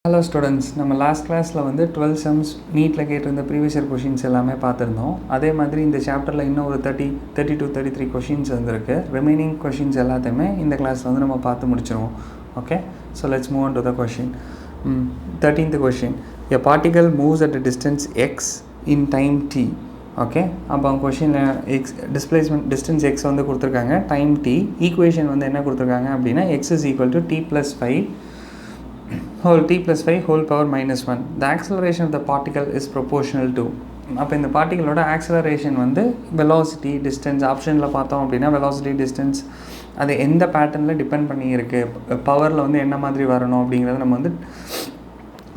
Hello students, நம்ம last classல வந்து 12 sums NEETல கேட்டிருந்த previous year questions எல்லாமே பார்த்திருந்தோம். அதே மாதிரி இந்த சாப்டர்ல இன்னும் ஒரு 30 to 33 questions வந்திருக்கு. Remaining questions எல்லாத்தையுமே இந்த கிளாஸ்ல வந்து நம்ம பார்த்து முடிச்சிருவோம். Okay, so let's move on to the question. 13th question. A particle moves at a distance x in time t. Okay, அப்போ கொஷினில் டிஸ்பிளேஸ்மெண்ட் டிஸ்டன்ஸ் எக்ஸ் வந்து கொடுத்துருக்காங்க, டைம் டி. ஈக்குவேஷன் வந்து என்ன கொடுத்துருக்காங்க அப்படின்னா x is equal to t plus 5 whole power minus 1. The acceleration of the particle is proportional to. அப்போ இந்த பார்ட்டிகளோட ஆக்சலரேஷன் வந்து வெலாசிட்டி டிஸ்டன்ஸ் ஆப்ஷனில் பார்த்தோம் அப்படின்னா வெலாசிட்டி டிஸ்டன்ஸ் அது எந்த பேட்டர்னில் டிபெண்ட் பண்ணி இருக்குது, பவரில் வந்து என்ன மாதிரி வரணும் அப்படிங்கிறத நம்ம வந்து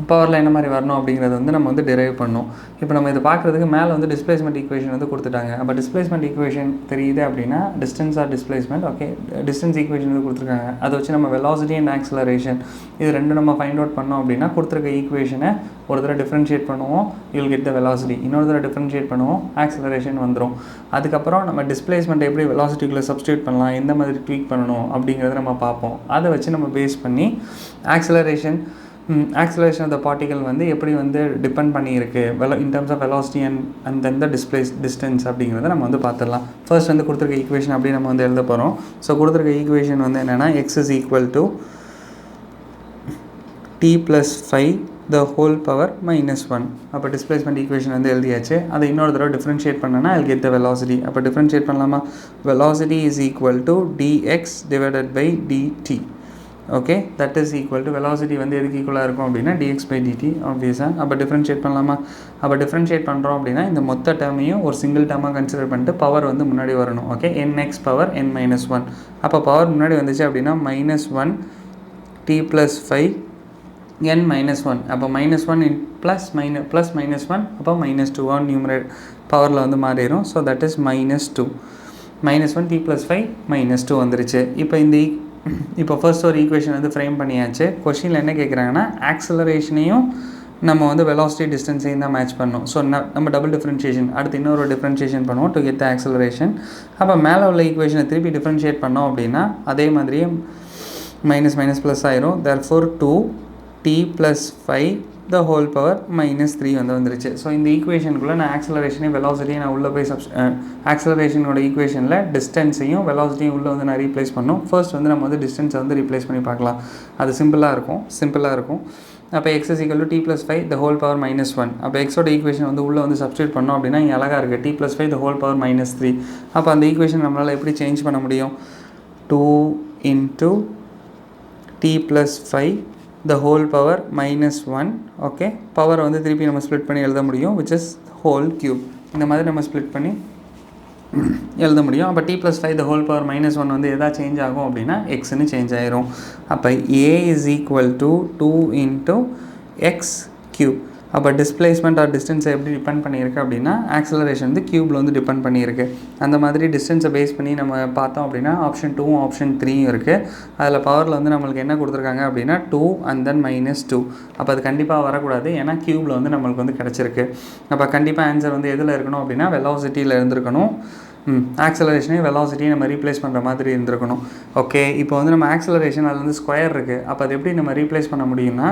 பவரில் என்ன மாதிரி வரணும் அப்படிங்கிறது வந்து நம்ம வந்து டெரைவ் பண்ணோம். இப்போ நம்ம இதை பார்க்குறதுக்கு மேலே வந்து டிஸ்பிளேஸ்மெண்ட் ஈக்குவேஷன் வந்து கொடுத்துட்டாங்க. அப்போ டிஸ்பிளேஸ்மெண்ட் ஈக்குவேஷன் தெரியுது அப்படின்னா distance or displacement. Okay, distance equation வந்து கொடுத்துருக்காங்க. அதை வச்சு நம்ம வெலாசிட்டி அண்ட் ஆக்சலரேஷன் இது ரெண்டும் நம்ம ஃபைண்ட் அவுட் பண்ணோம் அப்படின்னா கொடுத்துருக்க ஈக்குவேஷனை ஒரு தடவை டிஃப்ரென்ஷியேட் பண்ணுவோம், யூல் கெட் த வெலாசிட்டி. இன்னொரு தடவை டிஃப்ரென்ஷியேட் பண்ணுவோம், ஆக்சலரேஷன் வந்துடும். அதுக்கப்புறம் நம்ம டிஸ்பிளேஸ்மெண்ட் எப்படி வெலாசிட்டிக்குள்ளே சப்ஸ்டியூட் பண்ணலாம், எந்த மாதிரி ட்வீக் பண்ணணும் அப்படிங்கிறத நம்ம பார்ப்போம். அதை வச்சு நம்ம பேஸ் பண்ணி ஆக்சலரேஷன் ஆஃப் த பார்ட்டிகல் வந்து எப்படி வந்து டிபெண்ட் பண்ணியிருக்கு in terms of velocity and then the distance அப்படிங்கிறத நம்ம வந்து பார்த்துடலாம். ஃபர்ஸ்ட் வந்து கொடுத்துருக்க ஈக்குவேஷன் அப்படி நம்ம வந்து எழுத போகிறோம். ஸோ கொடுத்துருக்க ஈக்குவேஷன் வந்து என்னென்னா x is equal to t plus 5 the whole power minus 1. அப்போ டிஸ்பிளேஸ்மெண்ட் ஈக்குவேஷன் வந்து எழுதியாச்சு. அதை இன்னொரு தடவை டிஃப்ரென்ஷியேட் பண்ணனா I'll get the velocity. அப்போ டிஃப்ரென்ஷியேட் பண்ணலாமா? velocity is equal to dx divided by dt. Okay, that is equal to velocity வந்து எதுக்கு ஈக்குவலாக இருக்கும் அப்படின்னா dx by dt ஆப்வியஸாக. அப்போ டிஃப்ரென்ஷியேட் பண்ணலாமா? அப்போ டிஃப்ரென்ஷியேட் பண்ணுறோம் அப்படின்னா இந்த மொத்த டேர்மையும் ஒரு சிங்கிள் டேர்மாக கன்சிடர் பண்ணிட்டு பவர் வந்து முன்னாடி வரணும். Okay, nx power n minus 1. அப்போ பவர் முன்னாடி வந்துச்சு அப்படின்னா -1 t plus 5 n minus 1. அப்போ -1 ப்ளஸ் -1 அப்போ -2 ஆன் நியூமரேட் பவரில் வந்து மாறிடும். So that is -2 -1 t plus 5 -2 வந்துருச்சு. இப்போ ஃபர்ஸ்ட் ஒரு ஈக்குவேஷன் வந்து ஃப்ரேம் பண்ணியாச்சு. கொஷினில் என்ன கேட்குறாங்கன்னா ஆக்சலரேஷனையும் நம்ம வந்து வெலாசிட்டி டிஸ்டன்ஸையும் தான் மேட்ச் பண்ணணும். ஸோ நம்ம டபுள் டிஃப்ரென்ஷியேஷன் அடுத்து இன்னொரு டிஃப்ரென்ஷியேஷன் பண்ணுவோம் டு கெட் த ஆக்சலரேஷன். அப்போ மேலே உள்ள ஈக்குவேஷனை திருப்பி டிஃப்ரென்ஷியேட் பண்ணோம் அப்படின்னா அதே மாதிரியே மைனஸ் ப்ளஸ் ஆயிரும். therefore 2t plus 5 the whole power minus 3 வந்துருச்சு. ஸோ இந்த ஈக்குவேஷனுக்குள்ளே நான் ஆக்சலரேஷனையும் வெலாசிட்டியும் நான் உள்ளே போய் ஆக்சலரேஷனோட ஈக்குவேஷனில் டிஸ்டன்ஸையும் வெலாசிட்டியும் உள்ளே வந்து நான் ரீப்ளேஸ் பண்ணணும். ஃபர்ஸ்ட் வந்து நம்ம வந்து டிஸ்டன்ஸை வந்து ரீப்ளேஸ் பண்ணி பார்க்கலாம். அது சிம்பிளாக இருக்கும். அப்போ x is equal to t plus 5 the whole power minus 1. அப்போ எக்ஸோட ஈக்குவேஷன் வந்து உள்ளே வந்து சப்ஸ்டியூட் பண்ணோம் அப்படின்னா இங்கே அழகாக இருக்குது, t plus 5 the whole power minus 3. அப்போ அந்த ஈக்குவேஷன் நம்மளால் எப்படி சேஞ்ச் பண்ண முடியும்? 2 into t plus 5 the whole power minus 1. Okay, power வந்து திருப்பி நம்ம ஸ்ப்ளிட் பண்ணி எழுத முடியும், which is whole cube. இந்த மாதிரி நம்ம ஸ்ப்ளிட் பண்ணி எழுத முடியும். அப்போ t plus 5 the whole power minus 1 வந்து எதா சேஞ்ச் ஆகும் அப்படின்னா எக்ஸ்ன்னு சேஞ்ச் ஆயிரும். அப்போ a is equal to 2 into x cube. அப்போ டிஸ்பிளேஸ்மெண்ட் ஆர் டிஸ்டன்ஸை எப்படி டிபெண்ட் பண்ணியிருக்கு அப்படின்னா ஆக்சலரேஷன் வந்து க்யூப்பில் வந்து டிபெண்ட் பண்ணியிருக்கு. அந்த மாதிரி டிஸ்டன்ஸை பேஸ் பண்ணி நம்ம பார்த்தோம் அப்படின்னா ஆப்ஷன் 2 ஆப்ஷன் 3 இருக்குது. அதில் பவரில் வந்து நம்மளுக்கு என்ன கொடுத்துருக்காங்க அப்படின்னா 2 and then -2. அப்போ அது கண்டிப்பாக வரக்கூடாது, ஏன்னா க்யூப்பில் வந்து நம்மளுக்கு வந்து கிடச்சிருக்கு. அப்போ கண்டிப்பாக ஆன்சர் வந்து எதில் இருக்கணும் அப்படின்னா வெலாசிட்டியில் இருந்திருக்கணும். ஆக்சலரேஷனையும் வெலாசிட்டியும் நம்ம ரீப்ளேஸ் பண்ணுற மாதிரி இருந்திருக்கணும். ஓகே, இப்போ வந்து நம்ம ஆக்சலரேஷன் அதில் வந்து ஸ்கொயர் இருக்குது. அப்போ அது எப்படி நம்ம ரீப்ளேஸ் பண்ண முடியும்னா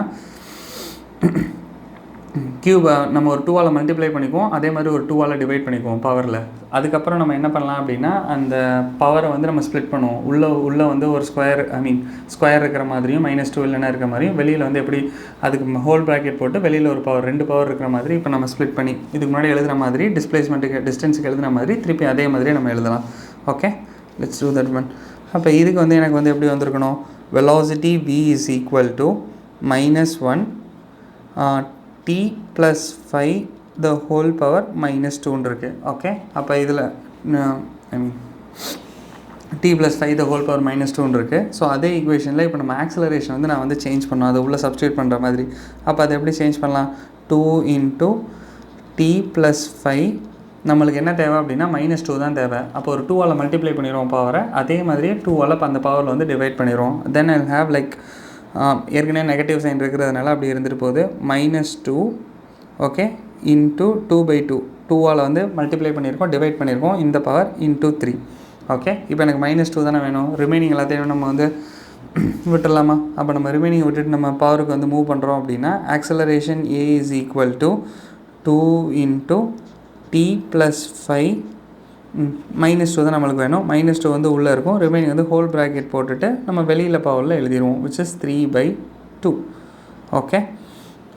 க்யூபை நம்ம ஒரு 2ஆல் மல்டிப்ளை பண்ணிக்குவோம், அதே மாதிரி ஒரு 2ஆல் டிவைட் பண்ணிக்குவோம் பவரில். அதுக்கப்புறம் நம்ம என்ன பண்ணலாம் அப்படின்னா அந்த பவரை வந்து நம்ம ஸ்ப்ளிட் பண்ணுவோம். உள்ளே வந்து ஒரு ஸ்கொயர் இருக்கிற மாதிரியும் -2 இல்லைன்னா இருக்கிற மாதிரியும் வெளியில் வந்து எப்படி அதுக்கு ஹோல் ப்ராக்கெட் போட்டு வெளியில் ஒரு பவர் 2 பவர் இருக்கிற மாதிரி இப்போ நம்ம ஸ்ப்ளிட் பண்ணி இதுக்கு முன்னாடி எழுதுகிற மாதிரி டிஸ்பிளேஸ்மெண்ட்டுக்கு டிஸ்டன்ஸுக்கு எழுதுன மாதிரி திருப்பி அதே மாதிரியே நம்ம எழுதலாம். Okay, let's do that one. அப்போ இதுக்கு வந்து எனக்கு வந்து எப்படி வந்திருக்கணும்? Velocity v is equal to -1 t plus 5 the whole power minus 2 இருக்குது. ஓகே, அப்போ இதில் t plus 5 the whole power minus 2 இருக்குது. ஸோ அதே ஈக்குவேஷனில் இப்போ நம்ம ஆக்சலரேஷன் வந்து நான் வந்து சேஞ்ச் பண்ணோம், அதை உள்ளே சப்ஸ்டியூட் பண்ணுற மாதிரி. அப்போ அதை எப்படி சேஞ்ச் பண்ணலாம்? 2 into t plus 5 நம்மளுக்கு என்ன தேவை அப்படின்னா -2 தான் தேவை. அப்போ ஒரு 2ஆல் மல்டிப்ளை பண்ணிடுவோம் பவரை, அதே மாதிரியே 2ஆல் அந்த பவரில் வந்து டிவைட் பண்ணிடுவோம். தென் I'll have like ஏற்கனவே நெகட்டிவ் சைன் இருக்கிறதுனால அப்படி இருந்துட்டு போகுது. -2 ஓகே இன்ட்டு 2/2 2ஆல் வந்து மல்டிப்ளை பண்ணியிருக்கோம், டிவைட் பண்ணியிருக்கோம், இந்த பவர் இன்ட்டு 3. ஓகே, இப்போ எனக்கு -2 தானே வேணும். ரிமைனிங் எல்லாத்தையும் நம்ம வந்து விட்டுடலாமா? அப்போ நம்ம ரிமைனிங் விட்டுட்டு நம்ம பவருக்கு வந்து மூவ் பண்ணுறோம் அப்படின்னா acceleration A is equal to 2 into t plus 5 -2 தான் நம்மளுக்கு வேணும். -2 வந்து உள்ளே இருக்கும். ரிமைனிங் வந்து ஹோல் ப்ராக்கெட் போட்டுட்டு நம்ம வெளியில் பவரில் எழுதிடுவோம், which is 3/2. ஓகே,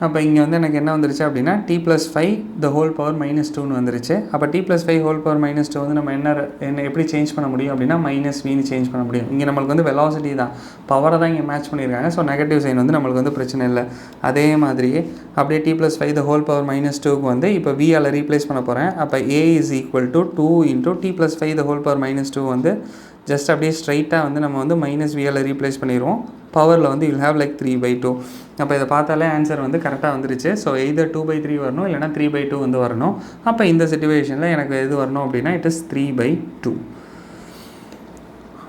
அப்போ இங்கே வந்து எனக்கு என்ன வந்துருச்சு அப்படின்னா t plus 5 the whole power -2ன்னு வந்துருச்சு. அப்போ t plus 5 whole power -2 வந்து நம்ம என்ன எப்படி சேஞ்ச் பண்ண முடியும் அப்படின்னா -vன்னு சேஞ்ச் பண்ண முடியும். இங்கே நம்மளுக்கு வந்து வெலாசிட்டி தான், பவரை தான் இங்கே மேட்ச் பண்ணியிருக்காங்க. ஸோ நெகட்டிவ் சைன் வந்து நம்மளுக்கு வந்து பிரச்சனை இல்லை. அதே மாதிரியே அப்படியே t plus 5 the whole power -2க்கு வந்து இப்போ v ஆல் ரீப்ளேஸ் பண்ண போகிறேன். அப்போ a is equal to 2 into t plus 5 the whole power -2 வந்து ஜஸ்ட் அப்படியே ஸ்ட்ரைட்டாக வந்து நம்ம வந்து -v ஆல் ரீப்ளேஸ் பண்ணிடுவோம். பவரில் வந்து யூல் ஹேவ் லைக் 3/2. அப்போ இதை பார்த்தாலே ஆன்சர் வந்து கரெக்டாக வந்துருச்சு. ஸோ எய்தர் 2/3 வரணும், இல்லைனா 3/2 வந்து வரணும். அப்போ இந்த சிச்சுவேஷனில் எனக்கு எது வரணும் அப்படின்னா இட் இஸ் 3/2.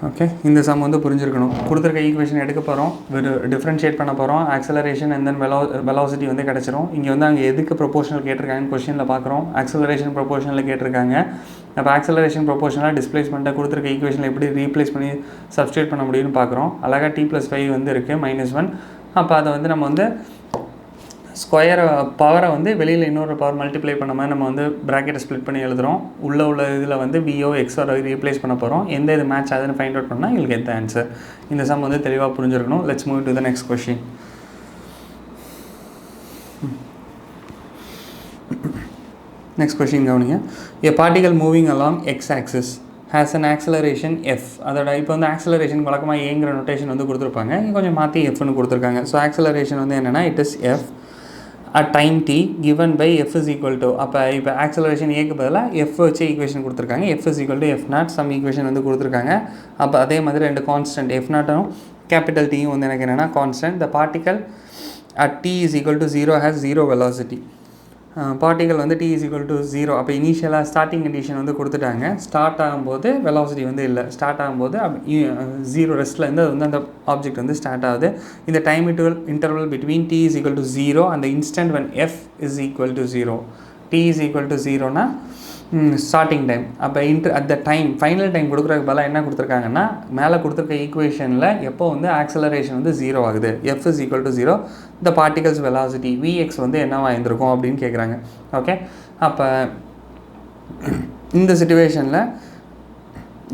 ஓகே, இந்த சம் வந்து புரிஞ்சிருக்கணும். கொடுத்துருக்க ஈக்குவேஷன் எடுக்க போகிறோம், டிஃப்ரென்ஷியேட் பண்ண போகிறோம், ஆக்சலரேஷன் அண்ட் தென் வெலாசிட்டி வந்து கிடச்சிரும். இங்கே வந்து அங்கே எதுக்கு ப்ரொபோஷனல் கேட்டிருக்காங்கன்னு கொஸ்டினில் பார்க்குறோம். ஆக்சலரேஷன் ப்ரொபோஷனில் கேட்டிருக்காங்க. அப்போ ஆக்சலரேஷன் ப்ரொபோஷனலாக டிஸ்பிளேஸ்மெண்ட்டை கொடுத்துருக்க ஈக்குவேஷனில் எப்படி ரீப்ளேஸ் பண்ணி சப்ஸ்டியூட் பண்ண முடியும்னு பார்க்குறோம். அழகாக t plus 5 வந்து இருக்குது -1. அப்போ அதை வந்து நம்ம வந்து ஸ்கொயர் பவரை வந்து வெளியில் இன்னொரு பவர் மல்டிப்ளை பண்ண மாதிரி நம்ம வந்து ப்ராக்கெட்டை ஸ்ப்ளிட் பண்ணி எழுதுகிறோம். உள்ள இதில் வந்து விஓ எக்ஸோ ரீப்ளேஸ் பண்ண போகிறோம். எந்த இது மேட்ச் ஆகுதுன்னு ஃபைண்ட் அவுட் பண்ணால் you'll get the answer. இந்த சம் வந்து தெளிவாக புரிஞ்சிருக்கணும். Let's move to the next question. Next question கவனிங்க. A particle moving along x-axis has an acceleration f. அதோட இப்போ வந்து ஆக்சலரேஷன் வழக்கமாக ஏங்கிற நோட்டேஷன் வந்து கொடுத்துருப்பாங்க. இங்கே கொஞ்சம் மாற்றி எஃப்னு கொடுத்துருக்காங்க. ஸோ ஆக்சலரேஷன் வந்து என்னென்னா it is F at time t given by f is equal to. அப்போ இப்போ ஆக்சலரேஷன் ஏக்கு பதிலாக எஃப் வச்சு ஈக்குவேஷன் கொடுத்துருக்காங்க. F is equal to F not some equation வந்து கொடுத்துருக்காங்க. அப்போ அதே மாதிரி ரெண்டு கான்ஸ்டன்ட் எஃப் நாட்டும் கேபிட்டல் டியும் வந்து எனக்கு என்னென்னா constant. The particle at t is equal to 0 has 0 velocity. Particle வந்து t is equal to 0. அப்போ இனிஷியலாக ஸ்டார்டிங் கண்டிஷன் வந்து கொடுத்துட்டாங்க. ஸ்டார்ட் ஆகும்போது வெலாசிட்டி வந்து இல்லை. ஸ்டார்ட் ஆகும்போது 0 ரெஸ்ட்லேருந்து அது வந்து அந்த ஆப்ஜெக்ட் வந்து ஸ்டார்ட் ஆகுது. இந்த time interval between t is equal to 0 அந்த instant when f is equal to 0. t is equal to 0னா ஸ்டார்டிங் டைம். அப்போ அந்த டைம் ஃபைனல் டைம் கொடுக்குறதுக்கு பதிலாக என்ன கொடுத்துருக்காங்கன்னா மேலே கொடுத்துருக்க ஈக்குவேஷனில் எப்போ வந்து ஆக்சலரேஷன் வந்து 0 ஆகுது, f is equal to 0, the particles velocity vx வந்து என்னவா இருந்திருக்கும் அப்படின்னு கேட்குறாங்க. ஓகே, அப்போ இந்த சிச்சுவேஷனில்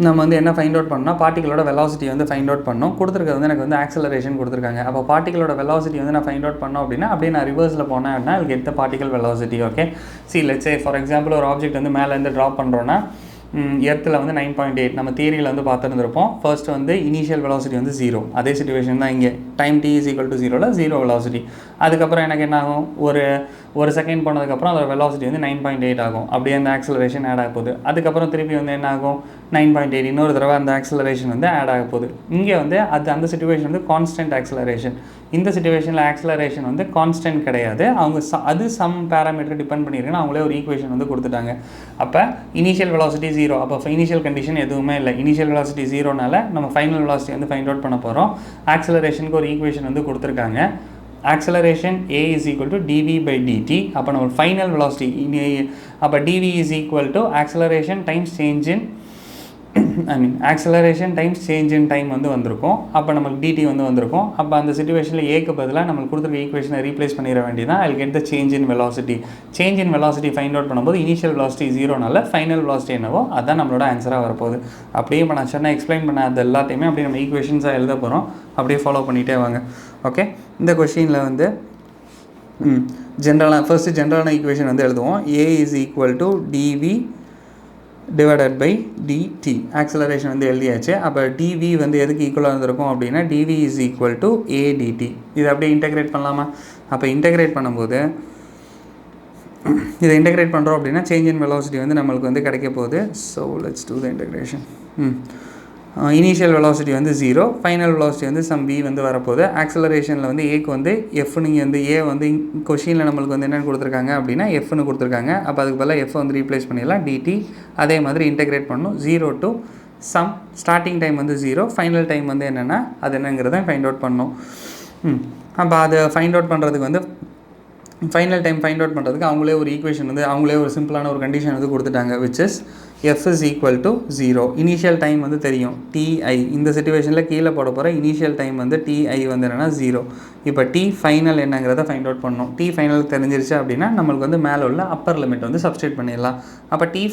நம்ம வந்து என்ன ஃபைண்ட் அவுட் பண்ணோம்னா பார்ட்டிகளோட வெலாசிட்டி வந்து ஃபைண்ட் அவுட் பண்ணோம். கொடுத்துருக்கிறது வந்து எனக்கு வந்து ஆக்சலரேஷன் கொடுத்துருக்காங்க. அப்போ பார்ட்டிகளோட வெலாசிட்டி வந்து நான் ஃபைண்ட் அவுட் பண்ணோம் அப்படின்னா அப்படியே நான் ரிவர்ஸில் போனேன் அப்படின்னா அதுக்கு எத்த particle velocity. Okay, C let's say for example ஒரு ஆப்ஜெக்ட் வந்து மேலேருந்து ட்ராப் பண்ணுறோன்னா எர்த்தில் வந்து 9.8 நம்ம தியரியில் வந்து பார்த்துருந்துருப்போம். ஃபர்ஸ்ட் வந்து இனிஷியல் வெலாசிட்டி வந்து 0. அதே சிச்சுவேஷன் தான் இங்கே time t is equal to 0ல 0 velocity. அதுக்கப்புறம் எனக்கு என்ன ஆகும், ஒரு செகண்ட் போனதுக்கப்புறம் அதோட வெலாசிட்டி வந்து 9.8 ஆகும். அப்படியே அந்த ஆக்சலரேஷன் ஆட் ஆக போகுது. அதுக்கப்புறம் திருப்பி வந்து என்ன ஆகும் 9.8 இன்னொரு தடவை அந்த ஆக்சலரேஷன் வந்து ஆட் ஆக போகுது. இங்கே வந்து அந்த சிச்சுவேஷன் வந்து கான்ஸ்டன்ட் ஆக்சலரேஷன். இந்த சிச்சுவேஷனில் ஆக்சலரேஷன் வந்து கான்ஸ்டன்ட் கிடையாது. அவங்க அது சம் பேராமீட்டர் டிபெண்ட் பண்ணியிருக்குன்னு அவங்களே ஒரு ஈக்குவேஷன் வந்து கொடுத்துட்டாங்க. அப்போ இனிஷியல் வெலாசிட்டி 0. அப்போ இனிஷியல் கண்டிஷன் எதுவுமே இல்லை. இனிஷியல் வெலாசிட்டி 0னால நம்ம ஃபைனல் வெலாசிட்டி வந்து ஃபைண்ட் அவுட் பண்ண போகிறோம். ஆக்சலரேஷனுக்கு ஒரு ஈக்குவேஷன் வந்து கொடுத்துருக்காங்க. Acceleration a is equal to dv by dt. அப்போ நம்ம ஃபைனல் வெலாசிட்டி அப்போ dv is equal to acceleration times change in acceleration times change in time வந்து வந்திருக்கும். அப்போ நம்மளுக்கு dt வந்து வந்திருக்கும். அப்போ அந்த சிச்சுவேஷனில் ஏக்கு பதிலாக நம்மளுக்கு கொடுத்துருக்க ஈக்குவேஷனை ரீப்ளேஸ் பண்ணிட வேண்டியதான். I get the change in velocity. Change in velocity find out பண்ணும்போது இனிஷியல் வெலாசிட்டி 0னால ஃபைனல் வெலாசிட்டி என்னவோ அதுதான் நம்மளோட ஆன்சராக வரப்போகுது. அப்படியே இப்போ நான் சொன்ன எக்ஸ்பிளைன் பண்ண அது எல்லாத்தையுமே அப்படியே நம்ம ஈக்குவேஷன்ஸாக எழுத போகிறோம். அப்படியே ஃபாலோ பண்ணிகிட்டே வாங்க. ஓகே, இந்த கொஷினில் வந்து ஃபர்ஸ்ட் ஜென்ரலான ஈக்குவேஷன் வந்து எழுதுவோம். a is equal to dv divided by dt. Acceleration வந்து எழுதியாச்சு. அப்போ dv வந்து எதுக்கு ஈக்குவலாக இருந்திருக்கும் அப்படின்னா dv is equal to a dt. இதை அப்படியே இன்டெகிரேட் பண்ணலாமா? அப்போ இன்டெகிரேட் பண்ணும்போது இதை இன்டெகிரேட் பண்ணுறோம் அப்படின்னா சேஞ்ச் இன் வெலாசிட்டி வந்து நம்மளுக்கு வந்து கிடைக்க போகுது. So let's do the integration. Initial velocity வந்து 0, ஃபைனல் வெலாசிட்டி வந்து சம் v வந்து வரப்போகுது. ஆக்சலரேஷனில் வந்து ஏக்கு வந்து எஃப், நீங்கள் வந்து ஏ வந்து கொஷினில் நம்மளுக்கு வந்து என்னென்னு கொடுத்துருக்காங்க அப்படின்னா எஃப்னு கொடுத்துருக்காங்க. அப்போ அதுக்கு பதிலாக எஃப் வந்து ரீப்ளேஸ் பண்ணிடலாம் dt. அதே மாதிரி இன்டெகிரேட் பண்ணணும் 0 to சம் ஸ்டார்டிங் டைம் வந்து 0, ஃபைனல் டைம் வந்து என்னென்னா அது என்னங்கிறத ஃபைண்ட் அவுட் பண்ணணும். அப்போ அதை ஃபைண்ட் அவுட் பண்ணுறதுக்கு வந்து ஃபைனல் டைம் ஃபைண்ட் அவுட் பண்ணுறதுக்கு அவங்களே ஒரு ஈக்குவேஷன் வந்து அவங்களே ஒரு சிம்பிளான ஒரு கண்டிஷன் வந்து கொடுத்துட்டாங்க. Which is f is equal to 0. Initial time வந்து தெரியும் ti. இந்த சிச்சுவேஷனில் கீழே போட போகிற இனிஷியல் டைம் வந்து ti வந்து என்னென்னா 0. இப்போ t ஃபைனல் என்னங்கிறத ஃபைண்ட் அவுட் பண்ணணும். t ஃபைனல் தெரிஞ்சிருச்சு அப்படின்னா நம்மளுக்கு வந்து மேலே உள்ள அப்பர் லிமிட் வந்து சப்ஸ்டியூட் பண்ணிடலாம். அப்போ t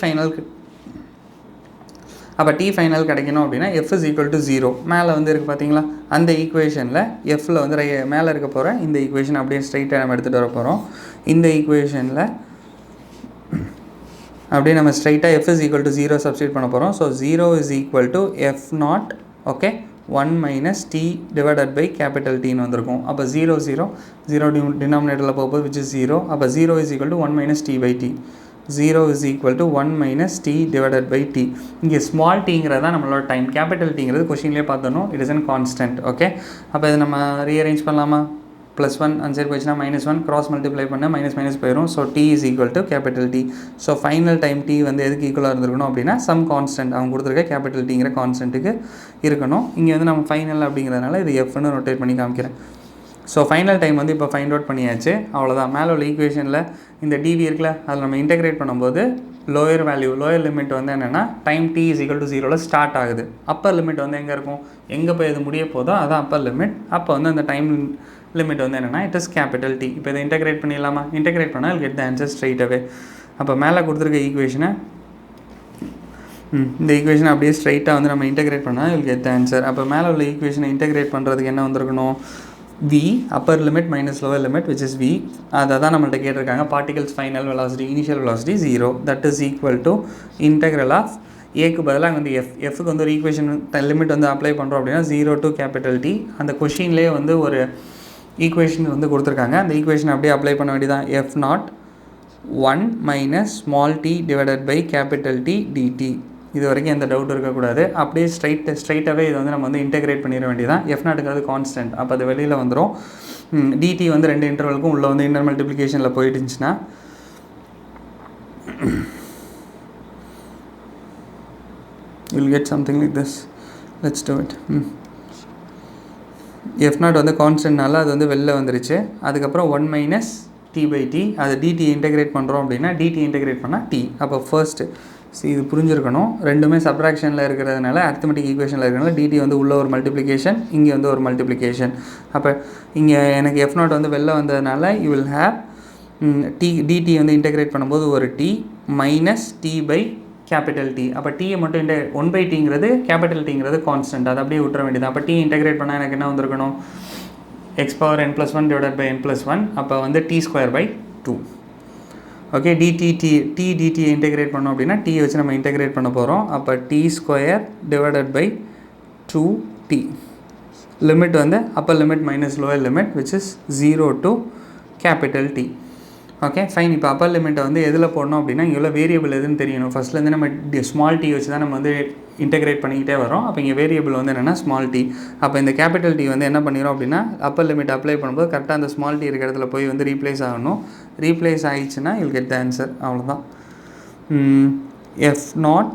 ஃபைனல் கிடைக்கணும் அப்படின்னா f is equal to 0 மேலே வந்து இருக்குது பார்த்தீங்களா, அந்த ஈக்குவேஷனில் எஃப்பில் வந்து மேலே இருக்க போகிற இந்த ஈக்குவேஷன் அப்படியே ஸ்ட்ரைட்டாக நம்ம எடுத்துகிட்டு வர போகிறோம். இந்த ஈக்குவேஷனில் அப்படியே நம்ம ஸ்ட்ரைட்டாக f is equal to 0 substitute பண்ண போகிறோம். So 0 is equal to f0 okay 1 minus t divided by capital Tன்னு வந்திருக்கும். அப்போ 0 டினாமினேட்டரில் போகும்போது which is 0. அப்போ 0 is equal to 1 minus t by t. 0 is equal to 1 minus t divided by t. இங்கே small டீங்கிறது தான் நம்மளோட டைம். கேபிட்டல் டீங்கிறது கொஷின்லேயே பார்த்தோம் it is an constant. Okay, அப்போ இதை நம்ம ரீஅரேஞ்ச் பண்ணலாமா? +1 அந்த சைடு போயிடுச்சுன்னா -1 கிராஸ் மல்டிப்ளை பண்ண மைனஸ் போயிடும். So t is equal to capital T. So final time t வந்து எதுக்கு ஈக்குவலாக இருந்திருக்கணும் அப்படின்னா சம் கான்ஸ்டன்ட் அவங்க கொடுத்துருக்க கேபிட்டல் டிங்கிற கான்ஸ்டன்ட்டுக்கு இருக்கணும். இங்கே வந்து நம்ம ஃபைனல் அப்படிங்கிறதுனால இது எஃப்னு ரொட்டேட் பண்ணி காமிக்கிறேன். ஸோ ஃபைனல் டைம் வந்து இப்போ ஃபைண்ட் அவுட் பண்ணியாச்சு. அவ்வளோதான். மேலே உள்ள ஈக்குவேஷனில் இந்த டிவி இருக்குல்ல, அதில் நம்ம இன்டெகிரேட் பண்ணும்போது லோயர் லிமிட் வந்து என்னென்னா time t is equal to 0ல் ஸ்டார்ட் ஆகுது. அப்பர் லிமிட் வந்து எங்கே இருக்கும், எங்கே போய் இது முடிய போதோ அதான் அப்பர் லிமிட். அப்போ வந்து அந்த டைம் லிமிட் வந்து என்னென்னா இட் இஸ் கேபிட்டல் T. இப்போ இதை இன்டெகிரேட் பண்ணிடலாமா? இன்டெகிரேட் பண்ணால் get the answer straight away. அப்போ மேலே கொடுத்துருக்க ஈக்குவேஷனை இந்த ஈக்குவேஷனை அப்படியே ஸ்ட்ரைட்டாக வந்து நம்ம இன்டெகிரேட் பண்ணால் இல் கெட் த ஆன்சர். அப்போ மேலே உள்ள ஈக்குவேஷனை இன்டெகிரேட் பண்ணுறதுக்கு என்ன வந்திருக்கணும்? v upper limit minus lower limit which is v. அதை தான் நம்மள்ட்ட கேட்டிருக்காங்க. particles final velocity initial velocity 0 that is equal to integral of ஏக்கு பதிலாக வந்து எஃப்க்கு வந்து ஒரு ஈக்குவேஷன் லிமிட் வந்து அப்ளை பண்ணுறோம் அப்படின்னா 0 to capital T. அந்த கொஷின்லேயே வந்து ஒரு ஈக்குவேஷன் வந்து கொடுத்துருக்காங்க. அந்த ஈக்குவேஷன் அப்படியே அப்ளை பண்ண வேண்டியதான். f0 1 minus small t divided by capital T dt. இது வரைக்கும் எந்த டவுட் இருக்கக்கூடாது. அப்படியே ஸ்ட்ரைட்டாகவே இதை வந்து நம்ம வந்து இன்டெகிரேட் பண்ணிட வேண்டியதான். f0ங்கிறது கான்ஸ்டன்ட், அப்போ அது வெளியில் வந்துடும். dt வந்து 2 இன்டர்வலுக்கும் உள்ளே வந்து inner மல்டிப்ளிகேஷனில் போயிட்டுருந்துச்சுன்னா you'll get something like this. Let's do it. f0 வந்து கான்ஸ்டன்ட்னால அது வந்து வெளில வந்துருச்சு. அதுக்கப்புறம் 1 minus t by t, அது dt இன்டெகிரேட் பண்ணுறோம் அப்படின்னா dt இன்டெகிரேட் பண்ணால் t. அப்போ ஃபர்ஸ்ட்டு இது புரிஞ்சிருக்கணும். ரெண்டுமே சப்ராக்ஷனில் இருக்கிறதுனால அரித்மெட்டிக் ஈக்குவேஷனில் இருக்கிறதுனால dt வந்து உள்ள ஒரு மல்டிப்ளிகேஷன், இங்கே வந்து ஒரு மல்டிப்ளிகேஷன். அப்போ இங்கே எனக்கு f0 வந்து வெளில வந்ததுனால யூ வில் ஹேவ் dt வந்து இன்டெகிரேட் பண்ணும்போது ஒரு t minus t by capital T. அப்போ டீயை மட்டும் 1/tங்கிறது கேபிட்டல் Tங்கிறது கான்ஸ்டன்ட், அதை அப்படியே விட்டுற வேண்டியது. அப்போ t இன்டெகிரேட் பண்ணால் எனக்கு என்ன வந்திருக்கணும்? x power n+1 divided by n+1. அப்போ வந்து t²/2. ஓகே, dt இன்டெகிரேட் பண்ணோம் அப்படின்னா t வச்சு நம்ம இன்டெகிரேட் பண்ண போகிறோம். அப்போ t² divided by 2t. Limit வந்து upper limit minus lower limit which is 0 to capital T. Okay fine. இப்போ அப்பர் லிமிட்டை வந்து எதில் போடணும் அப்படின்னா இங்கே உள்ள வேரியபிள் எதுன்னு தெரியணும். ஃபஸ்ட்லேருந்து நம்ம ஸ்மால் t வச்சு தான் நம்ம வந்து இன்டெகிரேட் பண்ணிக்கிட்டே வரோம். அப்போ இங்கே வேரியபிள் வந்து என்னென்னா ஸ்மால் t. அப்போ இந்த கேபிட்டல் T வந்து என்ன பண்ணிடும் அப்படின்னா அப்பர் லிமிட் அப்ளை பண்ணும்போது கரெக்டாக அந்த ஸ்மால் t இருக்கிற இடத்துல போய் வந்து ரீப்ளேஸ் ஆகணும். ரீப்ளேஸ் ஆகிடுச்சுன்னா யூல் கெட் த ஆன்சர். அவ்வளோதான். f0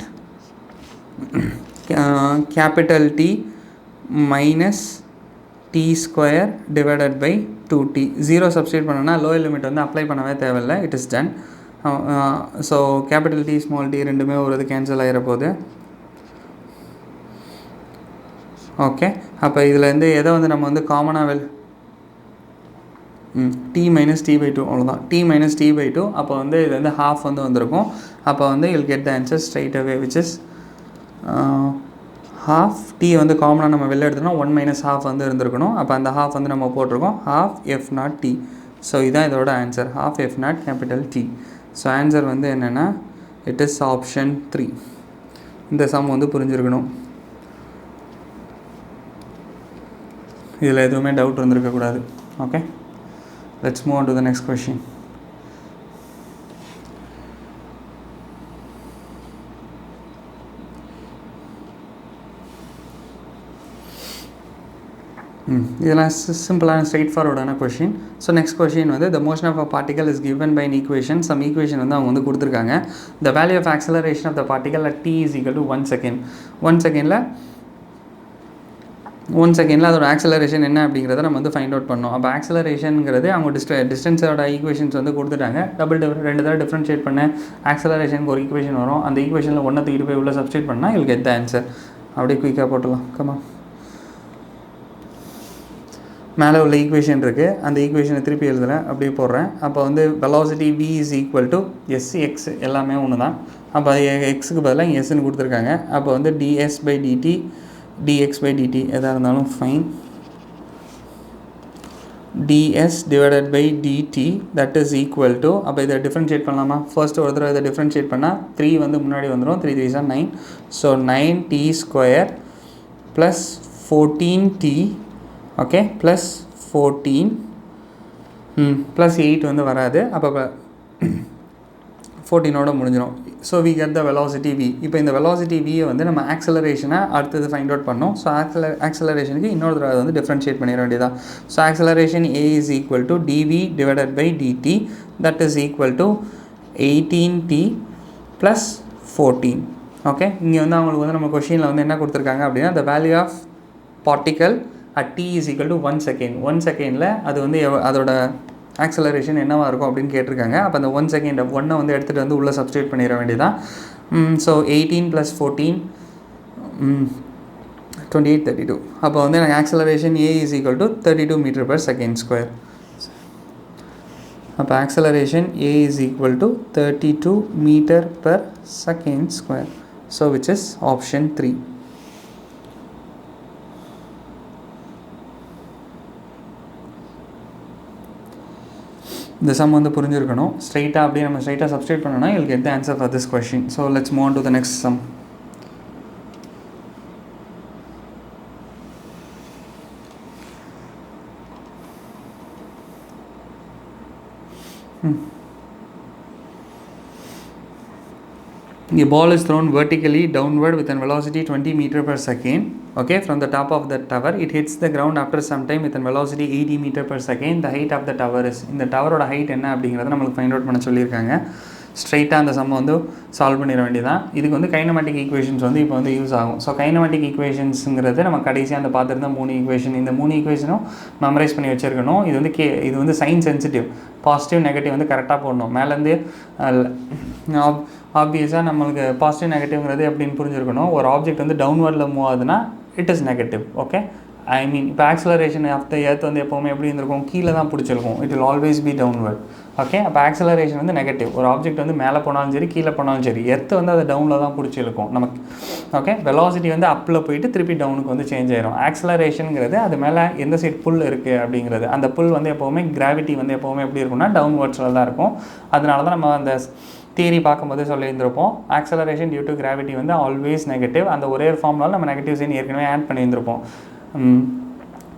capital T minus t² divided by 2t. 0 substitute பண்ணோன்னா லோயர் லிமிட் வந்து அப்ளை பண்ணவே தேவையில்லை. It is done. So capital T small t ரெண்டுமே ஒரு இது கேன்சல் ஆகிற போது. ஓகே, அப்போ இதுலேருந்து எதை வந்து நம்ம வந்து காமனாக t minus t by 2 அவ்வளோதான். t minus t by 2. அப்போ வந்து இது வந்து ஹாஃப் வந்து வந்திருக்கும். அப்போ வந்து you'll get the answer straight away which is half. t வந்து காமனாக நம்ம வெளில எடுத்தோம்னா 1 minus half வந்து இருந்திருக்கணும். அப்போ அந்த half வந்து நம்ம போட்டிருக்கோம். half f0 t. ஸோ இதான் இதோட answer, half f0 capital T. So answer வந்து என்னென்னா இட் இஸ் ஆப்ஷன் 3. இந்த சம் வந்து புரிஞ்சிருக்கணும். இதில் எதுவுமே டவுட் இருந்திருக்கக்கூடாது. Okay, let's move on to the next question. இதெல்லாம் சிம்பிளான ஸ்ட்ரெயிட் ஃபார்வர்டான கொஷின். ஸோ நெக்ஸ்ட் கொஷின் வந்து the motion of a particle is given by an equation. some equation வந்து அவங்க வந்து கொடுத்துருக்காங்க. the value of acceleration of the particle at t is equal to 1 second. 1 செகண்டில் 1 செகண்டில் அதோட ஆக்சலரேஷன் என்ன அப்படிங்கிறத நம்ம வந்து ஃபைண்ட் அவுட் பண்ணோம். அப்போ ஆக்சலரேஷனுங்கிறது அவங்க டிஸ்டன்ஸோட ஈக்குவேஷன்ஸ் வந்து கொடுத்துட்டாங்க. ரெண்டு தடவை டிஃப்ரென்ஷியேட் பண்ண ஆக்சலரேஷனுக்கு ஒரு ஈக்குவேஷன் வரும். அந்த ஈக்குவேஷனில் ஒன்றை தூக்கிட்டு போய் உள்ள சப்ஸ்டியூட் பண்ணால் you'll get the answer. அப்படியே குயிக்காக போட்டுடலாம். கமா மேலே உள்ள ஈக்குவேஷன் இருக்குது, அந்த ஈக்குவேஷனை திருப்பி எழுதுகிறேன், அப்படியே போடுறேன். அப்போ வந்து velocity v is equal to S X எல்லாமே ஒன்று தான். அப்போ எக்ஸுக்கு பதிலாக இங்கே எஸ்ன்னு கொடுத்துருக்காங்க. அப்போ வந்து ds by dt dx by dt எதாக இருந்தாலும் fine. ds divided by dt that is equal to, அப்போ இதை டிஃப்ரென்ஷியேட் பண்ணலாமா? ஃபர்ஸ்ட் ஒரு தடவை இதை டிஃப்ரென்ஷியேட் பண்ணால் 3 வந்து முன்னாடி வந்துடும். 3 3 9. So 9t square plus 14t okay plus 14 plus 8 வந்து வராது. அப்போ 14ஓட முடிஞ்சிடும். So we get the velocity v. இப்போ இந்த வெலாசிட்டி v வந்து நம்ம ஆக்சலரேஷனை அடுத்தது ஃபைண்ட் அவுட் பண்ணோம். ஸோ ஆக்சலரேஷனுக்கு இன்னொரு தடவை வந்து டிஃப்ரென்ஷியேட் பண்ணிட வேண்டியதான். So acceleration a is equal to dv divided by dt that is equal to 18t plus 14. Okay, இங்கே வந்து அவங்களுக்கு வந்து நம்ம கொஷினில் வந்து என்ன கொடுத்துருக்காங்க அப்படின்னா the value of particle at t is equal to 1 second. 1 செகண்டில் அது வந்து அதோட ஆக்சலரேஷன் என்னவாக இருக்கும் அப்படின்னு கேட்டிருக்காங்க. அப்போ அந்த 1 செகண்ட் ஒன்றை வந்து எடுத்துகிட்டு வந்து உள்ளே சப்ஸ்டியூட் பண்ணிட வேண்டியதான். ஸோ 18 + 14 28 32. அப்போ வந்து எனக்கு acceleration a is equal to 32 m/s². அப்போ acceleration a is equal to 32 m/s². So which is option 3. இந்த சம் வந்து புரிஞ்சிருக்கணும். ஸ்ட்ரைட்டாக அப்படியே நம்ம ஸ்ட்ரைட்டாக சப்ஸ்டியூட் பண்ணோம்னா you'll get the answer for this question. So let's move on to the next sum. The ball is thrown vertically downward with a velocity 20 m/s. Okay, from the top of the tower, it hits the ground after some time with a velocity 80 m/s. The height of the tower is, இந்த டவரோட height என்ன அப்படிங்கிறத நம்மளுக்கு find out பண்ண சொல்லியிருக்காங்க. ஸ்ட்ரைட்டாக அந்த சம்மை வந்து solve பண்ணிட வேண்டியதான். இதுக்கு வந்து கைனமேட்டிக் ஈக்குவேஷன்ஸ் வந்து இப்போ வந்து யூஸ் ஆகும். ஸோ கைனமேட்டிக் ஈக்குவேஷன்ஸுங்கிறது நம்ம கடைசியாக அந்த பார்த்துருந்த 3 ஈக்குவேஷன், இந்த 3 ஈக்குவேஷனும் மெமரைஸ் பண்ணி வச்சுருக்கணும். இது வந்து இது வந்து சைன் சென்சிட்டிவ், பாசிட்டிவ் நெகட்டிவ் வந்து கரெக்டாக போடணும். மேலேருந்து ஆப்வியஸாக நம்மளுக்கு பாசிட்டிவ் நெகட்டிவ்ங்கிறது எப்படின்னு புரிஞ்சிருக்கணும். ஒரு ஆப்ஜெக்ட் வந்து டவுன்வர்டில் மூவ் ஆகுதுன்னா இட் இஸ் நெகட்டிவ். ஓகே, ஐ மீன் இப்போ ஆக்சலரேஷன் ஆஃப் த எர்த் வந்து எப்போவுமே எப்படி இருந்திருக்கும், கீழே தான் பிடிச்சிருக்கும். It will always be downward. Okay, அப்போ ஆக்சலரேஷன் வந்து நெகட்டிவ். ஒரு ஆப்ஜெக்ட் வந்து மேலே போனாலும் சரி கீழே போனாலும் சரி எர்த்து வந்து அதை டவுனில் தான் பிடிச்சிருக்கும் நமக்கு. ஓகே, வெலாசிட்டி வந்து அப்பில் போயிட்டு திருப்பி டவுனுக்கு வந்து சேஞ்ச் ஆயிரும். ஆக்சலரேஷனுங்கிறது அது மேலே எந்த சைட் புல் இருக்குது அப்படிங்கிறது. அந்த புல் வந்து எப்போவுமே கிராவிட்டி வந்து எப்போவுமே எப்படி இருக்கும்னா டவுன்வர்ட்ஸில் தான் இருக்கும். அதனால தான் நம்ம அந்த தியரி பார்க்கும்போது சொல்லியிருந்திருப்போம், ஆக்சலரேஷன் டியூ டு கிராவிட்டி வந்து ஆல்வேஸ் நெகட்டிவ். அந்த ஒரே ஃபார்ம்னால நம்ம நெகட்டிவ் சைன் ஏற்கனவே add பண்ணியிருந்திருப்போம்.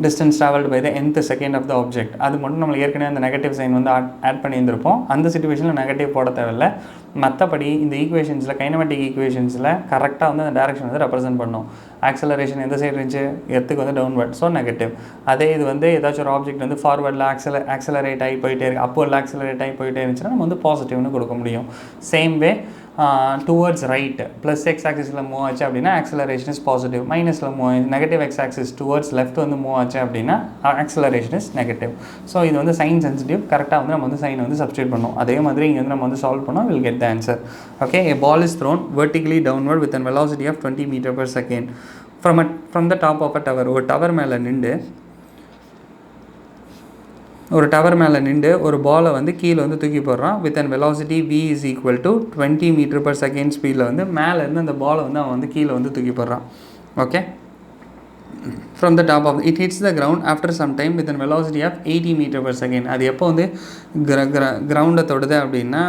distance traveled by the nth second of the object, அது மட்டும் நம்ம ஏற்கனவே அந்த நெகட்டிவ் சைன் வந்து ஆட் பண்ணியிருந்திருப்போம். அந்த சிச்சுவேஷனில் நெகட்டிவ் போட தேவையில்லை. மற்றபடி இந்த ஈக்குவேஷன்ஸில் கைனமேட்டிக் ஈக்குவேஷன்ஸில் கரெக்டாக வந்து அந்த டேரக்ஷன் வந்து ரெப்ரசென்ட் பண்ணணும். ஆக்சலரேஷன் எந்த சைடு இருந்துச்சு, எர்த்துக்கு வந்து டவுன்வர்ட், ஸோ நெகட்டிவ். அதே இது வந்து ஏதாச்சும் ஒரு ஆப்ஜெக்ட் வந்து ஃபார்வர்டில் ஆக்சலரேட் ஆகி போயிட்டே இருக்குது, அப்போர்டில் ஆக்சலரேட் ஆகி போயிட்டே இருந்துச்சுன்னா நம்ம வந்து பாசிட்டிவ்னு கொடுக்க முடியும். Same way towards right plus X ஆக்சிஸில் மூவ் ஆச்சு அப்படின்னா ஆக்சலரேஷன் இஸ் பாசிட்டிவ். மைனஸில் மூவ் ஆச்சு, negative X axis towards left வந்து மூவ் ஆச்சு அப்படின்னா ஆக்சலரேஷன் இஸ் நெகட்டிவ். ஸோ இது வந்து சைன் சென்சிட்டிவ். கரெக்டாக வந்து நம்ம வந்து சைனை வந்து சப்ஸ்டியூட் பண்ணோம். அதே மாதிரி இங்கே வந்து நம்ம வந்து சால்வ் பண்ணோம். Will get the answer. Okay, a ball is thrown vertically downward with a velocity of 20 m/s from the top of a tower. ஒரு டவர் மேலே நின்று ஒரு பாலை வந்து கீழே வந்து தூக்கி போடுறான். With an velocity v is equal to 20 m/s ஸ்பீடில் வந்து மேலேருந்து அந்த பாலை வந்து அவன் வந்து கீழே வந்து தூக்கி போடுறான். Okay, from the top of it hits the ground after some time with a velocity of 80 m/s. அது எப்போ வந்து கிரவுண்டை தொடுது அப்படின்னா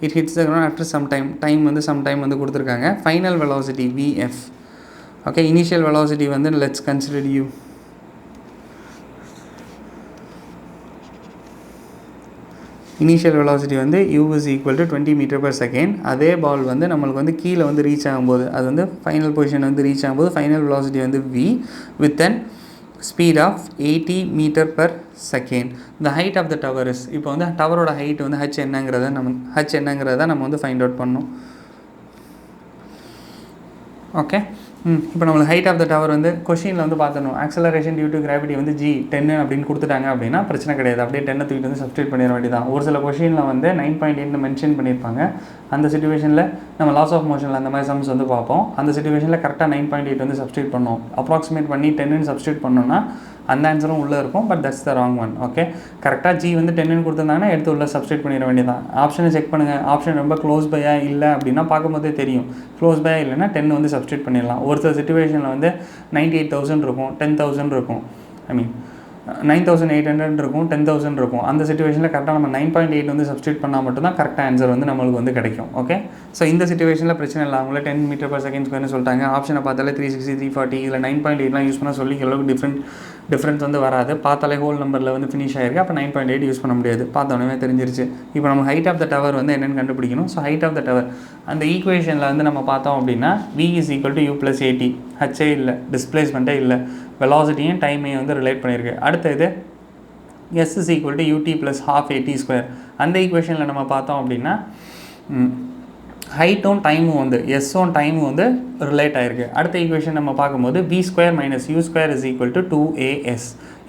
it hits the ground after some time. Time வந்து சம் டைம் வந்து கொடுத்துருக்காங்க. Final velocity vf. Okay, initial velocity வந்து let's consider u. Initial velocity வந்து u is equal to 20 m/s. அதே பால் வந்து நம்மளுக்கு வந்து கீழே வந்து ரீச் ஆகும்போது, அது வந்து ஃபைனல் பொசிஷன் வந்து ரீச் ஆகும்போது ஃபைனல் வெலாசிட்டி வந்து v with an speed of 80 m/s. the height of the tower is, இப்போ வந்து டவரோட ஹைட் வந்து h என்னங்கிறத நம்ம வந்து ஃபைண்ட் அவுட் பண்ணோம். ஓகே, இப்போ நம்மளுக்கு ஹைட் ஆஃப் த டவர் வந்து கொஷினில் வந்து பார்த்துடணும். ஆக்சலரேஷன் டியூ டு கிராவிட்டி வந்து G 10 அப்படின்னு கொடுத்துட்டாங்க அப்படின்னா பிரச்சனை கிடையாது. அப்படியே 10 தூக்கிட்டு வந்து சப்ஸ்டியூட் பண்ணிட வேண்டியதான். ஒரு சில கொஷினில் வந்து 9.8 மென்ஷன் பண்ணியிருப்பாங்க. அந்த சிச்சுவேஷனில் நம்ம லாஸ் ஆஃப் மோஷனில் அந்த மாதிரி சம்ஸ் வந்து பார்ப்போம். அந்த சிச்சுவேஷனில் கரெக்டாக 9.8 வந்து சப்ஸ்டியூட் பண்ணோம். அப்ராக்சிமேட் பண்ணி 10 சப்ஸ்டியூட் பண்ணோம்னா அந்த ஆன்சரும் உள்ளே இருக்கும். But that's the wrong one. Okay, கரெக்டாக G வந்து 10 கொடுத்துருந்தாங்கன்னா எடுத்து உள்ள சப்ஸ்டியூட் பண்ணிட வேண்டியதான். ஆப்ஷனை செக் பண்ணுங்கள். ஆப்ஷன் ரொம்ப க்ளோஸ் பையாக இல்லை அப்படின்னா பார்க்கும்போதே தெரியும். க்ளோஸ் பையாக இல்லைன்னா 10 வந்து சப்ஸ்டியூட் பண்ணிடலாம். ஒரு சில சிச்சுவேஷனில் வந்து 98,000 இருக்கும், 10,000 இருக்கும், ஐ மீன் 9,800 இருக்கும், 10,000 இருக்கும். அந்த சிச்சுவேஷனில் கரெக்டாக நம்ம 9.8 வந்து சப்ஸ்டியூட் பண்ணால் மட்டும்தான் கரெக்டாக ஆன்சர் வந்து நம்மளுக்கு வந்து கிடைக்கும். ஓகே, ஸோ இந்த சிச்சுவேஷனில் பிரச்சனை இல்லை. அவங்கள 10 m/s சொல்லிட்டாங்க. ஆப்ஷனை பார்த்தாலே 360, 340 இதில் 9.8 யூஸ் பண்ணால் சொல்லி அளவுக்கு டிஃப்ரென்ஸ் வந்து வராது. பார்த்தாலே ஹோல் நம்பரில் வந்து ஃபினிஷ் ஆகிருக்கு. அப்போ 9.8 யூஸ் பண்ண முடியாது. பார்த்தோன்னே தெரிஞ்சிருச்சு. இப்போ நம்ம ஹைட் ஆஃப் த டவர் வந்து என்னென்னு கண்டுபிடிக்கணும். So height of the tower அந்த ஈக்குவேஷனில் வந்து நம்ம பார்த்தோம் அப்படின்னா V = U + AT. ஹச்சே இல்லை, டிஸ்பிளேஸ்மெண்ட்டே இல்லை, வெலாசிட்டியும் டைமையும் வந்து ரிலேட் பண்ணியிருக்கு. அடுத்தது S = UT + ½ AT². அந்த ஈக்குவேஷனில் நம்ம பார்த்தோம் அப்படின்னா ஹைட்டும் டைமும் வந்து எஸ்ஸும் டைமும் வந்து ரிலேட் ஆகிருக்கு. அடுத்த ஈக்குவேஷன் நம்ம பார்க்கும்போது V² - U² = 2AS.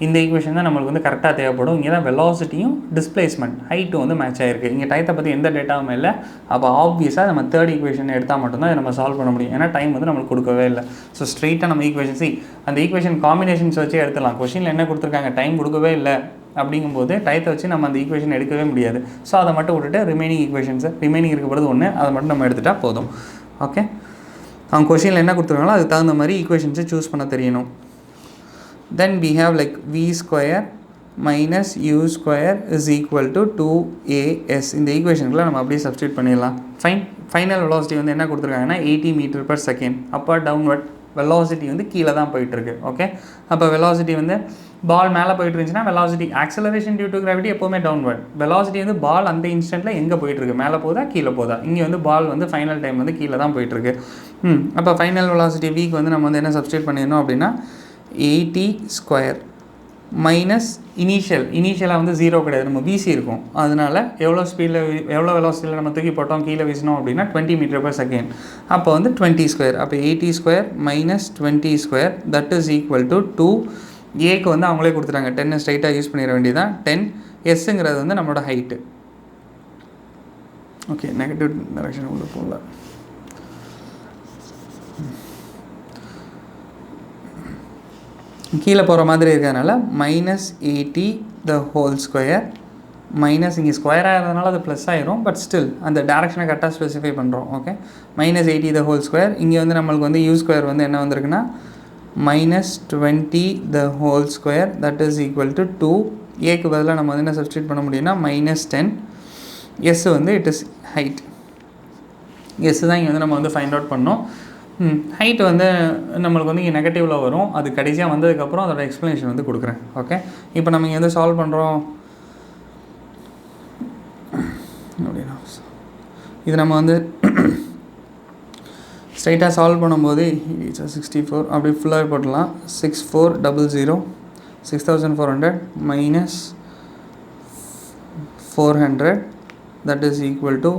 இந்த ஈக்குவேஷன் தான் நம்மளுக்கு வந்து கரெக்டாக தேவைப்படும். இங்கே தான் வெலாசிட்டியும் டிஸ்பிளேஸ்மெண்ட் ஹைட்டும் வந்து மேட்ச் ஆகிருக்கு. இங்கே டயத்தை பற்றி எந்த டேட்டாவும் இல்லை. அப்போ ஆப்வியஸாக நம்ம தேர்ட் ஈக்குவேஷன் எடுத்தால் மட்டும்தான் இதை நம்ம சால்வ் பண்ண முடியும். ஏன்னா டைம் வந்து நம்மளுக்கு கொடுக்கவே இல்லை. ஸோ ஸ்ட்ரெயிட்டாக நம்ம ஈக்குவேஷன் அந்த ஈக்குவேஷன் காம்பினேஷன்ஸ் வச்சு எடுத்துலாம். கொஷினில் என்ன கொடுத்துருக்காங்க, டைம் கொடுக்கவே இல்லை அப்படிங்கும்போது டயத்தை வச்சு நம்ம அந்த ஈக்குவேஷன் எடுக்கவே முடியாது. ஸோ அதை மட்டும் விட்டுட்டு ரிமைனிங் இருக்க போகிறது ஒன்று, அதை மட்டும் நம்ம எடுத்துகிட்டா போதும். ஓகே, அவங்க கொஷினில் என்ன கொடுத்துருக்காங்களோ அதுக்கு தகுந்த மாதிரி ஈக்குவேஷன்ஸை சூஸ் பண்ண தெரியணும். Then we have like V² - U² = 2AS. இந்த ஈக்குவேஷனுக்குள்ள நம்ம அப்படியே சப்ஸ்டியூட் பண்ணிடலாம். ஃபைனல் வெலாசிட்டி வந்து என்ன கொடுத்துருக்காங்கன்னா 80 m/s. அப்போ டவுன்வர்ட் வெலாசிட்டி வந்து கீழே தான் போயிட்டுருக்கு. ஓகே, அப்போ வெலாசிட்டி வந்து பால் மேலே போயிட்டு இருந்துச்சுன்னா velocity acceleration due to gravity எப்போவுமே டவுன்வர்ட். வெலாசிட்டி வந்து பால் அந்த இன்ஸ்டன்ட்டில் எங்கே போயிட்டுருக்கு, மேலே போதா கீழே போதா? இங்கே வந்து பால் வந்து ஃபைனல் டைம் வந்து கீழே தான் போயிட்டுருக்கு. அப்போ ஃபைனல் வெலாசிட்டி வீக் வந்து நம்ம வந்து என்ன சப்ஸ்டியூட் பண்ணிடணும் அப்படின்னா 80² மைனஸ் இனிஷியலாக வந்து 0 கிடையாது, நம்ம வீசி இருக்கும். அதனால் எவ்வளோ வெலாசிட்டியில் நம்ம தூக்கி போட்டோம் கீழே வீசினோம் அப்படின்னா 20 m/s. அப்போ வந்து 20². அப்போ 80² - 20² தட் இஸ் ஈக்குவல் டு 2. ஏக்கு வந்து அவங்களே கொடுத்துட்டாங்க. 10 ஸ்ட்ரைட்டாக யூஸ் பண்ணிட வேண்டியதான். 10 எஸ்ஸுங்கிறது வந்து நம்மளோட ஹைட்டு. ஓகே, நெகட்டிவ் டைரக்ஷன் உள்ள போகல. கீழே போகிற மாதிரி இருக்கிறதுனால -80² மைனஸ் இங்கே ஸ்கொயராக இருந்ததுனால அது ப்ளஸ் ஆயிரும். பட் ஸ்டில் அந்த டேரக்ஷனை கரெக்டாக ஸ்பெசிஃபை பண்ணுறோம். ஓகே, -80² இங்கே வந்து நம்மளுக்கு வந்து U² வந்து என்ன வந்திருக்குன்னா -20² தட் இஸ் ஈக்குவல் டு 2. ஏக்கு பதிலாக நம்ம வந்து என்ன சப்ஸ்டியூட் பண்ண முடியும்னா -10. எஸ் வந்து இட் இஸ் ஹைட். எஸ் தான் இங்கே வந்து நம்ம வந்து ஃபைண்ட் அவுட் பண்ணோம். ஹைட் வந்து நம்மளுக்கு வந்து இங்கே நெகட்டிவில் வரும். அது கடைசியாக வந்ததுக்கப்புறம் அதோட எக்ஸ்ப்ளனேஷன் வந்து கொடுக்குறேன். ஓகே, இப்போ நம்ம இங்கே வந்து சால்வ் பண்ணுறோம் அப்படின்னா இது நம்ம வந்து ஸ்ட்ரைட்டாக சால்வ் பண்ணும்போது 64 அப்படி ஃபுல்லாகவே போடலாம். 6400 6400 minus 400 that is equal to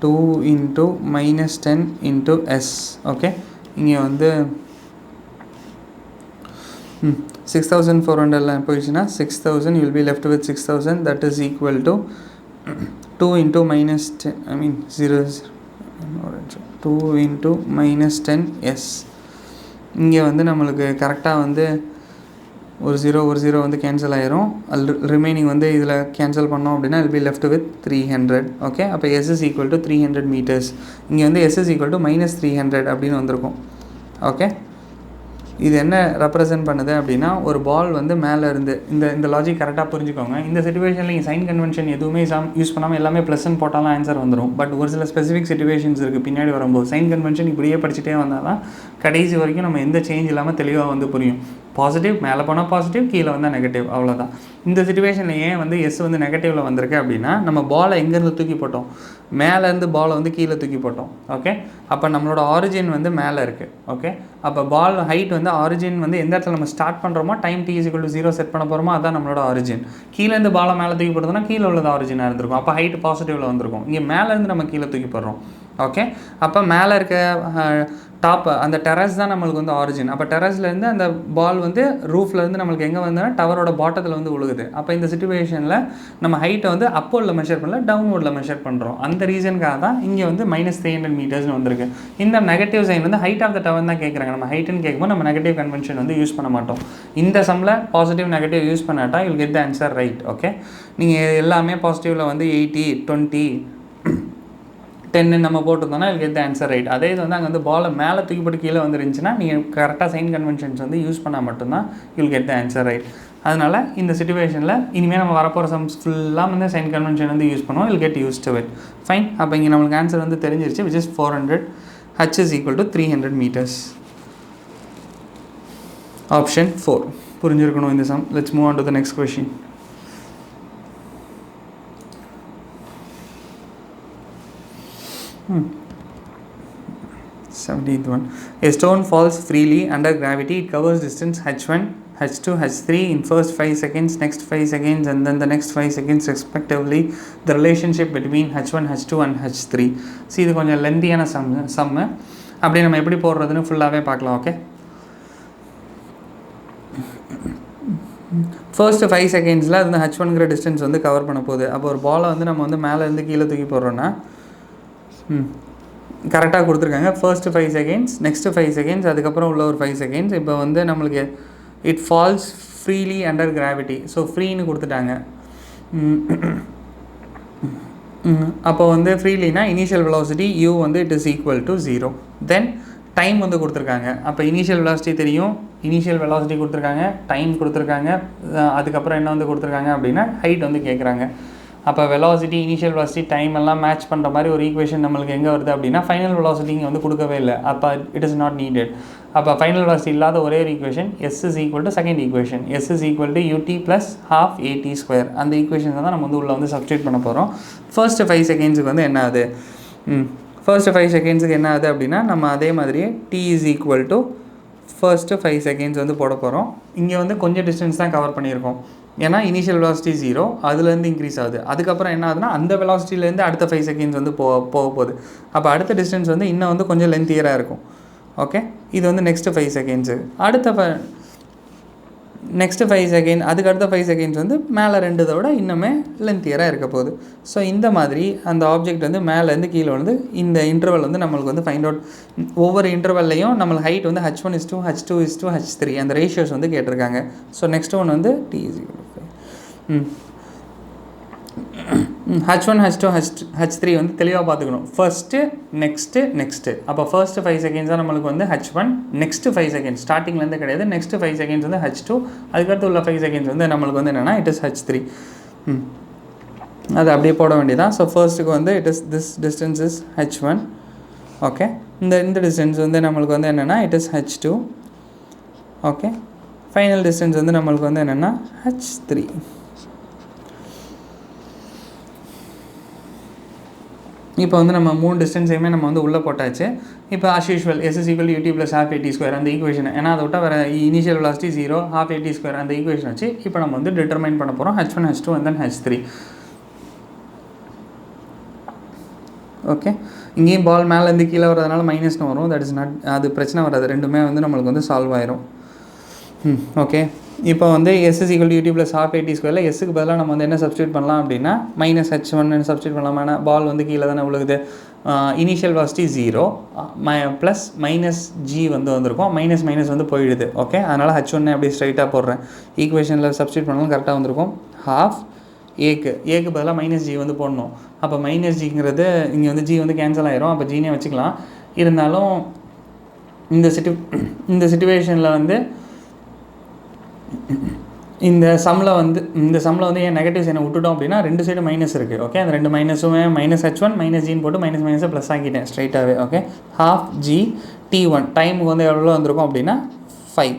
2 into -10 into S. Okay, இங்கே வந்து 6400 போயிடுச்சுன்னா 6000 you will be left with 6000 that is equal to 2 into -10 I mean 0 2 into -10 S. இங்கே வந்து நம்மளுக்கு கரெக்டாக வந்து ஒரு 0 வந்து கேன்சல் ஆயிரும். ரிமைனிங் வந்து இதில் கேன்சல் பண்ணோம் அப்படின்னா இல் பி லெஃப்ட் வித் 300. ஓகே, அப்போ S is equal to 300 meters. இங்கே வந்து S is equal to -300 அப்படின்னு வந்திருக்கும். ஓகே, இது என்ன ரெப்ரசன்ட் பண்ணுது அப்படின்னா ஒரு பால் வந்து மேலே இருந்து இந்த லாஜிக் கரெக்டாக புரிஞ்சுக்கோங்க. இந்த சிச்சுவேஷனில் நீங்கள் சைன் கன்வென்ஷன் எதுவுமே யூஸ் பண்ணாமல் எல்லாமே +ன்னு போட்டாலும் ஆன்சர் வந்துடும். பட் ஒரு சில ஸ்பெசிஃபிக் சிச்சுவேஷன்ஸ் இருக்குது பின்னாடி வரும்போது. சைன் கன்வென்ஷன் இப்படியே படிச்சுட்டே வந்தால் தான் கடைசி வரைக்கும் நம்ம எந்த சேஞ்ச் இல்லாமல் தெளிவாக வந்து புரியும். பாசிட்டிவ் மேலே போனால் பாசிட்டிவ், கீழே வந்தால் நெகட்டிவ், அவ்வளோதான். இந்த சிச்சுவேஷனில் ஏன் வந்து எஸ் வந்து நெகட்டிவில் வந்திருக்கு அப்படின்னா நம்ம பாலை எங்கேருந்து தூக்கி போட்டோம், மேலேருந்து பாலை வந்து கீழே தூக்கி போட்டோம். ஓகே, அப்போ நம்மளோட ஆரிஜின் வந்து மேலே இருக்குது. ஓகே, அப்போ பால் ஹைட் வந்து ஆரிஜின் வந்து எந்த இடத்துல நம்ம ஸ்டார்ட் பண்ணுறோமோ டைம் t = 0 செட் பண்ண போகிறோமோ அதான் நம்மளோட ஆரிஜின். கீழேருந்து பாலை மேலே தூக்கி போட்டோம்னா கீழே உள்ளது ஆரிஜினாக இருந்திருக்கும். அப்போ ஹைட் பாசிட்டிவில் வந்திருக்கும். இங்கே மேலேருந்து நம்ம கீழே தூக்கி போடுறோம். ஓகே. அப்போ மேலே இருக்க டாப் அந்த டெரஸ் தான் நம்மளுக்கு வந்து ஆரிஜின். அப்போ டெரஸ்லேருந்து அந்த பால் வந்து ரூஃப்லேருந்து நம்மளுக்கு எங்கே வந்தோன்னா டவரோட பாட்டத்தில் வந்து விழுகுது. அப்போ இந்த சிச்சுவேஷனில் நம்ம ஹைட்டை வந்து அப்போர்டில் மெஷர் பண்ணல, டவுன்வோர்டில் மெஷர் பண்ணுறோம். அந்த ரீசனுக்காக தான் இங்கே வந்து -300 மீட்டர்ஸ்னு வந்திருக்கு. இந்த நெகட்டிவ் சைன் வந்து ஹைட் ஆஃப் த டவர் தான் கேட்குறாங்க. நம்ம ஹைட்டுன்னு கேட்கும்போது நம்ம நெகட்டிவ் கன்வென்ஷன் வந்து யூஸ் பண்ண மாட்டோம். இந்த சம்மில் பாசிட்டிவ் நெகட்டிவ் யூஸ் பண்ணாட்டா you'll get the answer right. Okay. நீங்கள் எல்லாமே பாசிட்டிவில் வந்து 80, 20, 10 நம்ம போட்டிருந்தோம்னா will get the answer right. அதே இது வந்து அங்கே வந்து பாலை மேலே தூக்கி போட்டு கீழே வந்துருந்துச்சுன்னா நீங்கள் கரெக்டாக சைன் கன்வென்ஷன்ஸ் வந்து யூஸ் பண்ணால் மட்டும்தான் will get the answer right. அதனால் இந்த சிச்சுவேஷனில் இனிமேல் நம்ம வரப்போகிற சம்ஸ் ஃபுல்லாக வந்து சைன் கன்வென்ஷன் வந்து யூஸ் பண்ணுவோம். Will get used to it. Fine. அப்போ இங்கே நம்மளுக்கு ஆன்சர் வந்து தெரிஞ்சிருச்சு, which is 400. H is equal to 300 meters. Option 4. புரிஞ்சிருக்கணும் இந்த some. Let's move on to the next question. 17th one. A stone falls freely under gravity. It covers distance h1, h2, h3 in first 5 seconds, next 5 seconds and then the next 5 seconds respectively. The relationship between h1, h2 and h3. See, இது கொஞ்சம் லென்த்தியான சம்மு. அப்படியே நம்ம எப்படி போடுறதுன்னு ஃபுல்லாகவே பார்க்கலாம். Okay. First 5 செகண்ட்ஸில் அது வந்து h1ங்கிற டிஸ்டன்ஸ் வந்து கவர் பண்ண போகுது. அப்போ ஒரு பாலை வந்து நம்ம வந்து மேலேருந்து கீழே தூக்கி போடுறோன்னா கரெக்டாக கொடுத்துருக்காங்க. ஃபர்ஸ்ட்டு 5 செகண்ட்ஸ், நெக்ஸ்ட்டு 5 செகண்ட்ஸ், அதுக்கப்புறம் உள்ள ஒரு 5 செகண்ட்ஸ். இப்போ வந்து நம்மளுக்கு it falls freely under gravity. So ஃப்ரீன்னு கொடுத்துட்டாங்க. அப்போ வந்து ஃப்ரீலினா இனிஷியல் வெலாசிட்டி u வந்து it is equal to 0. Then time வந்து கொடுத்துருக்காங்க. அப்போ இனிஷியல் வெலாசிட்டி தெரியும், இனிஷியல் வெலாசிட்டி கொடுத்துருக்காங்க, டைம் கொடுத்துருக்காங்க, அதுக்கப்புறம் என்ன வந்து கொடுத்துருக்காங்க அப்படின்னா ஹைட் வந்து கேட்குறாங்க. அப்போ வெலாசிட்டி, இனிஷியல் வெலாசிட்டி, டைம் எல்லாம் மேட்ச் பண்ணுற மாதிரி ஒரு ஈக்குவேஷன் நம்மளுக்கு எங்கே வருது அப்படின்னா ஃபைனல் வெலாசிட்டி இங்கே வந்து கொடுக்கவே இல்லை. அப்போ இட் இஸ் நாட் நீடட். அப்போ ஃபைனல் வெலாசிட்டி இல்லாத ஒரே ஒரு equation s is equal to second equation, s is equal to ut plus half at square. அந்த ஈக்குவேஷன் தான் நம்ம வந்து உள்ளே வந்து சப்ஸ்டியூட் பண்ண போகிறோம். ஃபர்ஸ்ட் 5 செகண்ட்ஸுக்கு வந்து என்ன ஆகுது, ஃபர்ஸ்ட் 5 செகண்ட்ஸுக்கு என்ன ஆகுது அப்படின்னா நம்ம அதே மாதிரியே t is equal to first 5 seconds வந்து போட போகிறோம். இங்கே வந்து கொஞ்சம் டிஸ்டன்ஸ் தான் கவர் பண்ணியிருக்கோம். ஏன்னா இனிஷியல் வெலாசிட்டி 0, அதுலேருந்து இன்க்ரீஸ் ஆகுது. அதுக்கப்புறம் என்ன ஆகுதுன்னா அந்த வெலாசிட்டிலேருந்து அடுத்த 5 செகண்ட்ஸ் வந்து போக போகுது. அப்போ அடுத்த டிஸ்டன்ஸ் வந்து இன்னும் வந்து கொஞ்சம் லென்த்தியராக இருக்கும். ஓகே. இது வந்து நெக்ஸ்ட்டு 5 செகண்ட்ஸு. அடுத்த நெக்ஸ்ட்டு 5 செகண்ட், அதுக்கு அடுத்த 5 செகண்ட்ஸ் வந்து மேலே ரெண்டுதை விட இன்னுமே லென்த்தியராக இருக்க போகுது. ஸோ இந்த மாதிரி அந்த ஆப்ஜெக்ட் வந்து மேலேருந்து கீழே வந்து இந்த இன்டர்வல் வந்து நம்மளுக்கு வந்து ஃபைண்ட் அவுட், ஒவ்வொரு இன்டர்வல்லையும் நம்ம ஹைட் வந்து h1:2, h2:2, h3 அந்த ரேஷியோஸ் வந்து கேட்டிருக்காங்க. ஸோ நெக்ஸ்ட் ஒன் வந்து t is equal to h1, h2, h3 வந்து தெளிவாக பார்த்துக்கணும். First, next. அப்போ ஃபர்ஸ்ட்டு 5 செகண்ட்ஸ் தான் நம்மளுக்கு வந்து h1, நெக்ஸ்ட்டு 5 செகண்ட்ஸ் ஸ்டார்டிங்லேருந்து கிடையாது, நெக்ஸ்ட்டு 5 செகண்ட்ஸ் வந்து h2, அதுக்கடுத்து உள்ள 5 செகண்ட்ஸ் வந்து நம்மளுக்கு வந்து என்னென்னா இட் இஸ் h3. அது அப்படியே போட வேண்டியதான். ஸோ ஃபர்ஸ்ட்டுக்கு வந்து it is this distance is h1. Okay. இந்த டிஸ்டன்ஸ் வந்து நம்மளுக்கு வந்து என்னென்னா it is h2. Okay. Final distance வந்து நம்மளுக்கு வந்து என்னென்னா h3. இப்போ வந்து நம்ம 3 டிஸ்டன்ஸையுமே நம்ம வந்து உள்ளே போட்டாச்சு. இப்போ as usual s is equal to ut plus half at square அந்த ஈக்குவேஷன், ஏன்னா அதை விட்டால் வேறு initial velocity 0, half at square அந்த ஈக்குவேஷன் வச்சு இப்போ நம்ம வந்து டிட்டர்மைன் பண்ண போகிறோம் h1, h2 and then h3. Okay. இங்கேயும் பால் மேலேருந்து கீழே வரதுனால மைனஸ்னு வரும். தட் இஸ் நாட், அது பிரச்சனை வராது, ரெண்டுமே வந்து நம்மளுக்கு வந்து சால்வ் ஆயிரும். ஓகே. இப்போ வந்து s is equal to ut plus half at square எஸ்ஸுக்கு பதிலாக நம்ம வந்து என்ன சப்ஸ்டியூட் பண்ணலாம் அப்படின்னா -h1 சப்ஸ்டியூட் பண்ணலாம். ஏன்னா பால் வந்து கீழே தானே விழுகுது. இனிஷியல் வெலாசிட்டி 0 ப்ளஸ் -g வந்து வந்திருக்கும், மைனஸ் வந்து போயிடுது. ஓகே. அதனால் h1 அப்படியே ஸ்ட்ரைட்டாக போடுறேன். ஈக்குவேஷனில் சப்ஸ்டியூட் பண்ணாலும் கரெக்டாக வந்திருக்கும். ஹாஃப் ஏக்கு பதிலாக -g வந்து போடணும். அப்போ -gங்கிறது இங்கே வந்து g வந்து கேன்சல் ஆயிரும். அப்போ ஜீனே வச்சுக்கலாம். இருந்தாலும் இந்த சிச்சுவேஷனில் வந்து இந்த சம்மில் வந்து ஏன் நெகட்டிவ் சைனை விட்டுட்டோம் அப்படின்னா ரெண்டு சைடு மைனஸ் இருக்குது. ஓகே. அந்த ரெண்டு மைனஸுமே -h1 -gன்னு போட்டு மைனஸை ப்ளஸ் ஆக்கிட்டேன் ஸ்ட்ரைட்டாகவே. ஓகே. half g t1 டைமுக்கு வந்து எவ்வளோ வந்திருக்கும் அப்படின்னா 5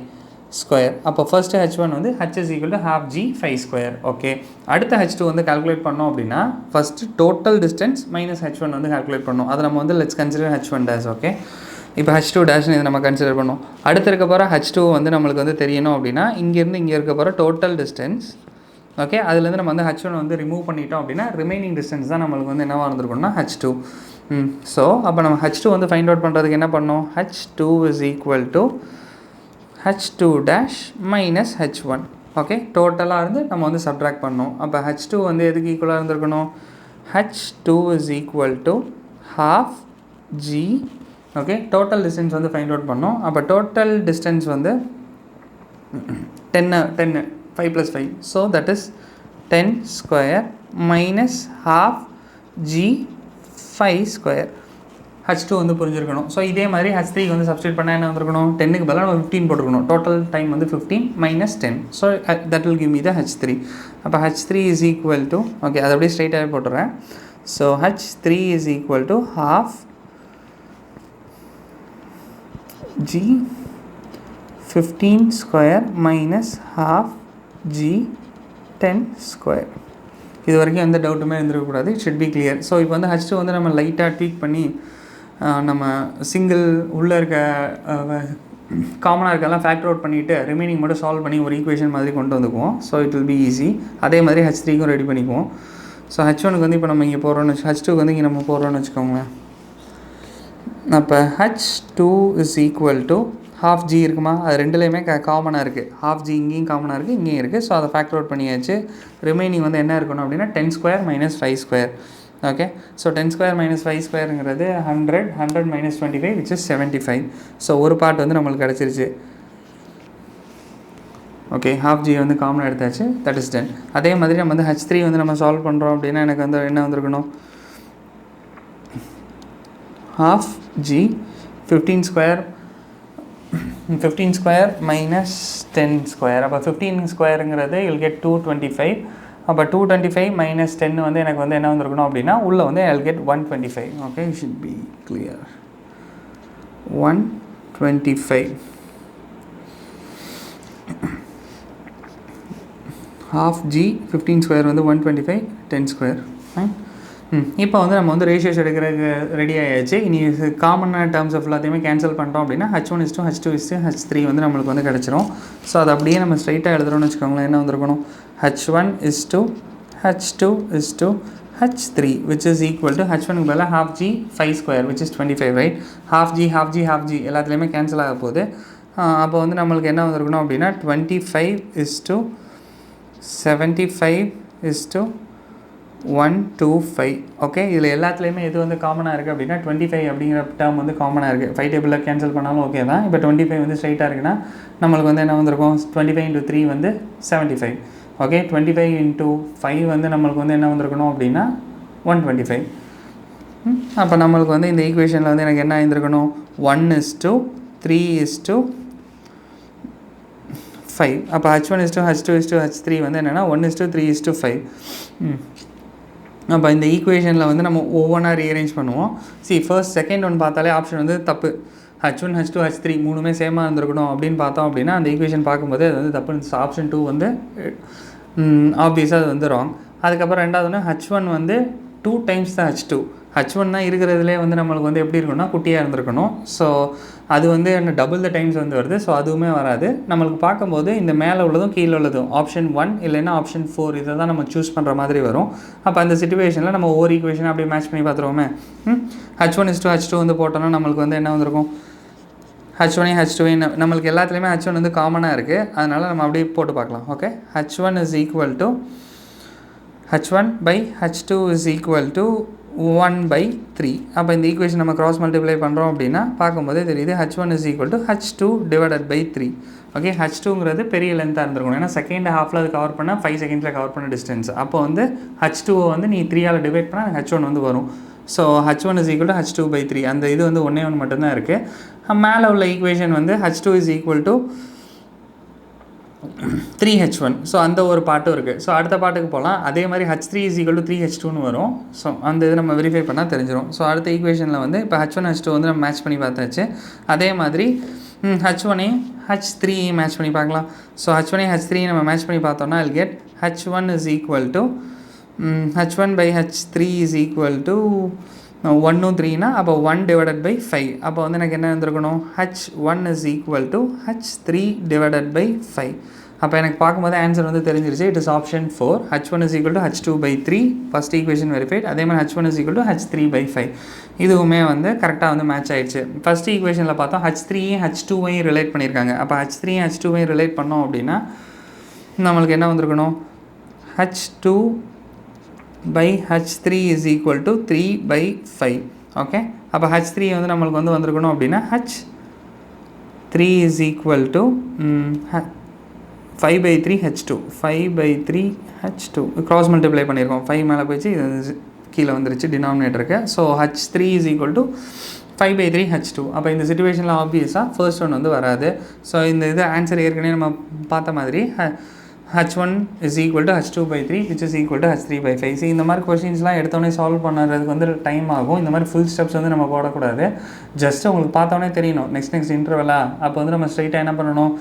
ஸ்கொயர். அப்போ ஃபர்ஸ்ட்டு h1 வந்து h is equal to half g 5 square. Okay. அடுத்த h2 வந்து கால்குலேட் பண்ணோம் அப்படின்னா ஃபஸ்ட்டு டோட்டல் டிஸ்டன்ஸ் -h1 வந்து கால்குலேட் பண்ணோம். அதை நம்ம வந்து let's consider h1 dash. Okay. இப்போ h2 டேஷ்னு இதை நம்ம கன்சிடர் பண்ணோம். அடுத்து இருக்க போகிற h2 வந்து நம்மளுக்கு வந்து தெரியணும் அப்படின்னா இங்கேருந்து இங்கே இருக்க போகிற டோட்டல் டிஸ்டன்ஸ். ஓகே. அதுலேருந்து நம்ம வந்து h1 வந்து ரிமூவ் பண்ணிட்டோம் அப்படின்னா ரிமைனிங் டிஸ்டன்ஸ் தான் நம்மளுக்கு வந்து என்னவாக இருந்திருக்கும்னா h2. ஸோ அப்போ நம்ம H2 வந்து ஃபைண்ட் அவுட் பண்ணுறதுக்கு என்ன பண்ணோம், H2 is equal to H2 dash minus H1. Okay, டோட்டலாக இருந்து நம்ம வந்து சப்ட்ராக்ட் பண்ணோம். அப்போ H2 வந்து எதுக்கு ஈக்குவலாக இருந்திருக்கணும், H2 is equal to half G. Okay, total distance வந்து ஃபைண்ட் அவுட் பண்ணோம். அப்போ டோட்டல் டிஸ்டன்ஸ் வந்து 10 5 + 5, so that is 10 square minus half G 5 square. H2 வந்து புரிஞ்சிருக்கணும். ஸோ இதே மாதிரி H3 வந்து சப்ஸ்டியூட் பண்ணால் என்ன வந்துருக்கணும், 10க்கு பதிலாக நம்ம 15 போட்டுருக்கணும். டோட்டல் டைம் வந்து 15 minus 10, so that will give me the H3. அப்போ H3 is equal to, okay அதை அப்படியே ஸ்ட்ரைட்டாகவே போட்டுறேன். So H3 is equal to half G 15 square minus half G 10 square. இது வரைக்கும் எந்த டவுட்டுமே இருந்துருக்கக்கூடாது. It should be clear. So இப்போ வந்து H2 வந்து நம்ம லைட்டாக ட்வீக் பண்ணி நம்ம சிங்கிள் உள்ளே இருக்க காமனாக இருக்கலாம் ஃபேக்டர் அவுட் பண்ணிவிட்டு ரிமைனிங் மட்டும் சால்வ் பண்ணி ஒரு ஈக்குவேஷன் மாதிரி கொண்டு வந்துக்குவோம். So it will be easy. அதே மாதிரி H3க்கும் ரெடி பண்ணிக்குவோம். ஸோ H1க்கு வந்து இப்போ நம்ம இங்கே போடுறோன்னு H2க்கு வந்து இங்கே நம்ம போடுறோன்னு வச்சுக்கோங்களேன். அப்போ H2 is equal to half G இருக்குமா, அது ரெண்டுலேயுமே காமனாக இருக்குது. half G இங்கேயும் காமனாக இருக்குது, இங்கேயும் இருக்குது. ஸோ அதை ஃபேக்டர் அவுட் பண்ணியாச்சு. ரிமைனிங் வந்து என்ன இருக்கணும் அப்படின்னா 10 square minus 5 square. Okay, so 10 square minus 5 ஸ்கொயருங்கிறது 100 minus 25 which is 75. So ஒரு பார்ட் வந்து நம்மளுக்கு கிடச்சிருச்சு. ஓகே, half G வந்து காமனாக எடுத்தாச்சு. That is done. அதே மாதிரி நம்ம வந்து H3 வந்து நம்ம சால்வ் பண்ணுறோம் அப்படின்னா எனக்கு வந்து என்ன வந்திருக்கணும், half G 15 square minus 10 square. அப்போ 15 ஸ்கொயருங்கிறது you'll get 225. அப்போ 225 மைனஸ் 10 வந்து எனக்கு வந்து என்ன வந்திருக்கணும் அப்படின்னா உள்ளே வந்து I'll get 125. Okay, it should be clear. 125 half G 15 square வந்து 125 10 ஸ்கொயர். இப்போ வந்து நம்ம வந்து ரேஷியோஸ் எடுக்கிறதுக்கு ரெடி ஆகிடுச்சு. இனி காமனான டேர்ம்ஸ் ஆஃப் எல்லாத்தையுமே கேன்சல் பண்ணிட்டோம் அப்படின்னா H1 is to H2 is to H3 வந்து நம்மளுக்கு வந்து கிடச்சிரும். ஸோ அதை அப்படியே நம்ம ஸ்ட்ரைட்டாக எழுதுகிறோம்னு வச்சுக்கோங்களேன். என்ன வந்திருக்கணும், H1 is to H2 is to H3 which is equal to H1க்கு பதிலாக half G 5 square which is 25, right. half G எல்லாத்துலேயுமே கேன்சல் ஆக போகுது. அப்போ வந்து நம்மளுக்கு என்ன வந்திருக்கணும் அப்படின்னா 25 is to 75 is to 125. Okay, இதில் எல்லாத்துலேயுமே எது வந்து காமனாக இருக்குது அப்படின்னா 25 அப்படிங்கிற டேர்ம் வந்து காமனாக இருக்குது. 5 டேபிளில் கேன்சல் பண்ணாலும் ஓகே தான். இப்போ 25 வந்து ஸ்ட்ரைட்டாக இருக்குன்னா நம்மளுக்கு வந்து என்ன வந்திருக்கும், 25 into 3 வந்து 75. ஓகே, 25 into 5 வந்து நம்மளுக்கு வந்து என்ன வந்திருக்கணும் அப்படின்னா 125. அப்போ நம்மளுக்கு வந்து இந்த ஈக்குவேஷனில் வந்து எனக்கு என்ன ஆயிருந்திருக்கணும், 1 is to 3 is to 5. அப்போ H1 is to H2 is to H3 வந்து என்னென்னா 1 is to 3 is to 5. அப்போ இந்த ஈக்குவேஷனில் வந்து நம்ம ஒவ்வொன்றா ரீஅரேஞ்ச் பண்ணுவோம். ஃபர்ஸ்ட் செகண்ட் ஒன்று பார்த்தாலே ஆப்ஷன் வந்து தப்பு. H1 H2 H3 மூணுமே சேமாக இருந்திருக்கணும் அப்படின்னு பார்த்தோம் அப்படின்னா அந்த ஈக்குவேஷன் பார்க்கும்போது அது வந்து தப்பு. ஆப்ஷன் 2 வந்து ஆப்வியஸாக அது வந்து ராங். அதுக்கப்புறம் ரெண்டாவது ஒன்று H1 வந்து 2 times தான் H2. H1 தான் இருக்கிறதுலே வந்து நம்மளுக்கு வந்து எப்படி இருக்குன்னா குட்டியாக இருந்திருக்கணும். ஸோ அது வந்து என்ன டபுள் த டைம்ஸ் வந்து வருது. ஸோ அதுவுமே வராது. நம்மளுக்கு பார்க்கும்போது இந்த மேலே உள்ளதும் கீழே உள்ளதும் ஆப்ஷன் 1 இல்லைன்னா ஆப்ஷன் 4 இதை தான் நம்ம சூஸ் பண்ணுற மாதிரி வரும். அப்போ அந்த சிச்சுவேஷனில் நம்ம ஒவ்வொரு ஈக்குவேஷனை அப்படியே மேட்ச் பண்ணி பார்த்துருவோமே. H1 is to H2 வந்து போட்டோன்னா நம்மளுக்கு வந்து என்ன வந்திருக்கும், H1 H2 நம்மளுக்கு எல்லாத்துலேயுமே H1 வந்து காமனாக இருக்குது. அதனால் நம்ம அப்படியே போட்டு பார்க்கலாம். Okay, H1 is equal to H1 by H2 is equal to 1/3. அப்போ இந்த ஈக்குவேஷன் நம்ம கிராஸ் மல்டிப்ளை பண்ணுறோம் அப்படின்னா பார்க்கும்போதே தெரியுது H1 is equal to H2 divided by 3. Okay, H2ங்கிறது பெரிய லென்த்தாக இருந்திருக்கணும். ஏன்னா செகண்ட் ஹாஃபில் அது கவர் பண்ணால் 5 செகண்ட்ஸில் கவர் பண்ண டிஸ்டன்ஸ். அப்போ வந்து H2 வந்து நீ 3ஆல் டிவைட் பண்ணால் H1 வந்து வரும். So H1 is equal to H2/3. அந்த இது வந்து ஒன்றே மட்டும்தான் இருக்குது. மேலே உள்ள ஈக்குவேஷன் வந்து H2 is equal to 3H1. So அந்த ஒரு பாட்டும் இருக்குது. ஸோ அடுத்த பாட்டுக்கு போகலாம். அதே மாதிரி H3 is equal to 3H2ன்னு வரும். ஸோ அந்த இது நம்ம வெரிஃபை பண்ணால் தெரிஞ்சிடும். ஸோ அடுத்த ஈக்குவேஷனில் வந்து இப்போ H1 H2 வந்து நம்ம மேட்ச் பண்ணி பார்த்தாச்சு. அதே மாதிரி H1ஐயும் H3ஐயும் மேட்ச் பண்ணி பார்க்கலாம். ஸோ H1ஐயும் H3ஐயும் நம்ம மேட்ச் பண்ணி பார்த்தோம்னா I'll get H1 is equal to H1 by H3 is equal to 1 3னா அப்போ 1 divided by 5. அப்போ வந்து எனக்கு என்ன இருந்திருக்கணும், H1 is equal to H3 divided by 5. அப்போ எனக்கு பார்க்கும்போது ஆன்சர் வந்து தெரிஞ்சிருச்சு. It is option 4. h1 is equal to h2/3 first equation verified. அதே மாதிரி h1 is equal to h3/5 இதுவுமே வந்து கரெக்டாக வந்து மேட்ச் ஆகிடுச்சு. ஃபஸ்ட் ஈக்குவேஷனில் பார்த்தோம் h3யும் h2வையும் ரிலேட் பண்ணியிருக்காங்க. அப்போ h3யும் h2வையும் ரிலேட் பண்ணோம் அப்படின்னா நம்மளுக்கு என்ன வந்திருக்கணும், h2/h3 is equal to 3/5. Okay, அப்போ h3 வந்து நம்மளுக்கு வந்து வந்திருக்கணும் அப்படின்னா h3 is equal to 5/3h2 5/3h2 cross multiply பண்ணியிருக்கோம். 5 மேலே போயிடுச்சு, இது கீழே வந்துருச்சு டினாமினேட்டருக்கு. So h3 is equal to 5/3h2. அப்போ இந்த சிச்சுவேஷனில் ஆப்வியஸாக ஃபர்ஸ்ட் ஒன் வந்து வராது. ஸோ இந்த இது ஆன்சர் ஏற்கனவே நம்ம பார்த்த மாதிரி h1 is equal to h2/3 which is equal to h3/5. So இந்த மாதிரி கொஷின்ஸ்லாம் எடுத்தோடனே சால்வ் பண்ணுறதுக்கு வந்து டைம் ஆகும். இந்த மாதிரி ஃபுல் ஸ்டெப்ஸ் வந்து நம்ம போடக்கூடாது. ஜஸ்ட் உங்களுக்கு பார்த்தோன்னே தெரியணும் நெக்ஸ்ட் இன்டர்வலா. அப்போ வந்து நம்ம ஸ்ட்ரைட்டாக என்ன பண்ணணும்,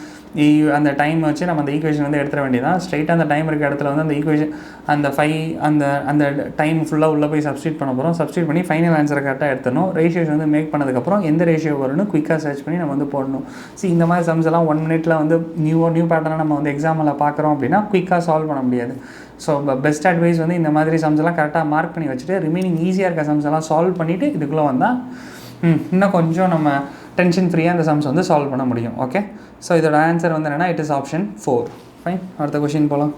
அந்த டைம் வச்சு நம்ம அந்த ஈக்குவேஷன் வந்து எடுத்துட வேண்டியதான். ஸ்ட்ரைட்டாக அந்த டைம் இருக்க இடத்துல வந்து அந்த ஈக்குவேஷன் அந்த 5 அந்த டைம் ஃபுல்லாக உள்ளே போய் சப்ஸ்டியூட் பண்ண போகிறோம். சப்ஸ்டியூட் பண்ணி ஃபைனல் ஆன்சரை கரெக்டாக எடுத்துடணும். ரேஷியோஸ் வந்து மேக் பண்ணதுக்கப்புறம் எந்த ரேஷியோ வரும்னு குயிக்காக சர்ச் பண்ணி நம்ம வந்து போடணும். ஸோ இந்த மாதிரி சம்ஸ் எல்லாம் 1 மினிட்ல வந்து நியூ பேட்டர்னாக நம்ம வந்து எக்ஸாமில் பார்க்குறோம் அப்படின்னா குயிக்காக சால்வ் பண்ண முடியாது. ஸோ பெஸ்ட் அட்வைஸ் வந்து இந்த மாதிரி சம்ஸ் எல்லாம் கரெக்டாக மார்க் பண்ணி வச்சுட்டு ரிமைனிங் ஈஸியாக இருக்க சம்ஸ் எல்லாம் சால்வ் பண்ணிவிட்டு இதுக்குள்ளே வந்தால் இன்னும் கொஞ்சம் நம்ம டென்ஷன் ஃப்ரீயாக அந்த சம்ஸ் வந்து சால்வ் பண்ண முடியும். ஓகே, ஸோ இதோட ஆன்சர் வந்து என்னென்னா இட் இஸ் ஆப்ஷன் 4. ஃபைன், அடுத்த கொஷின் போகலாம்.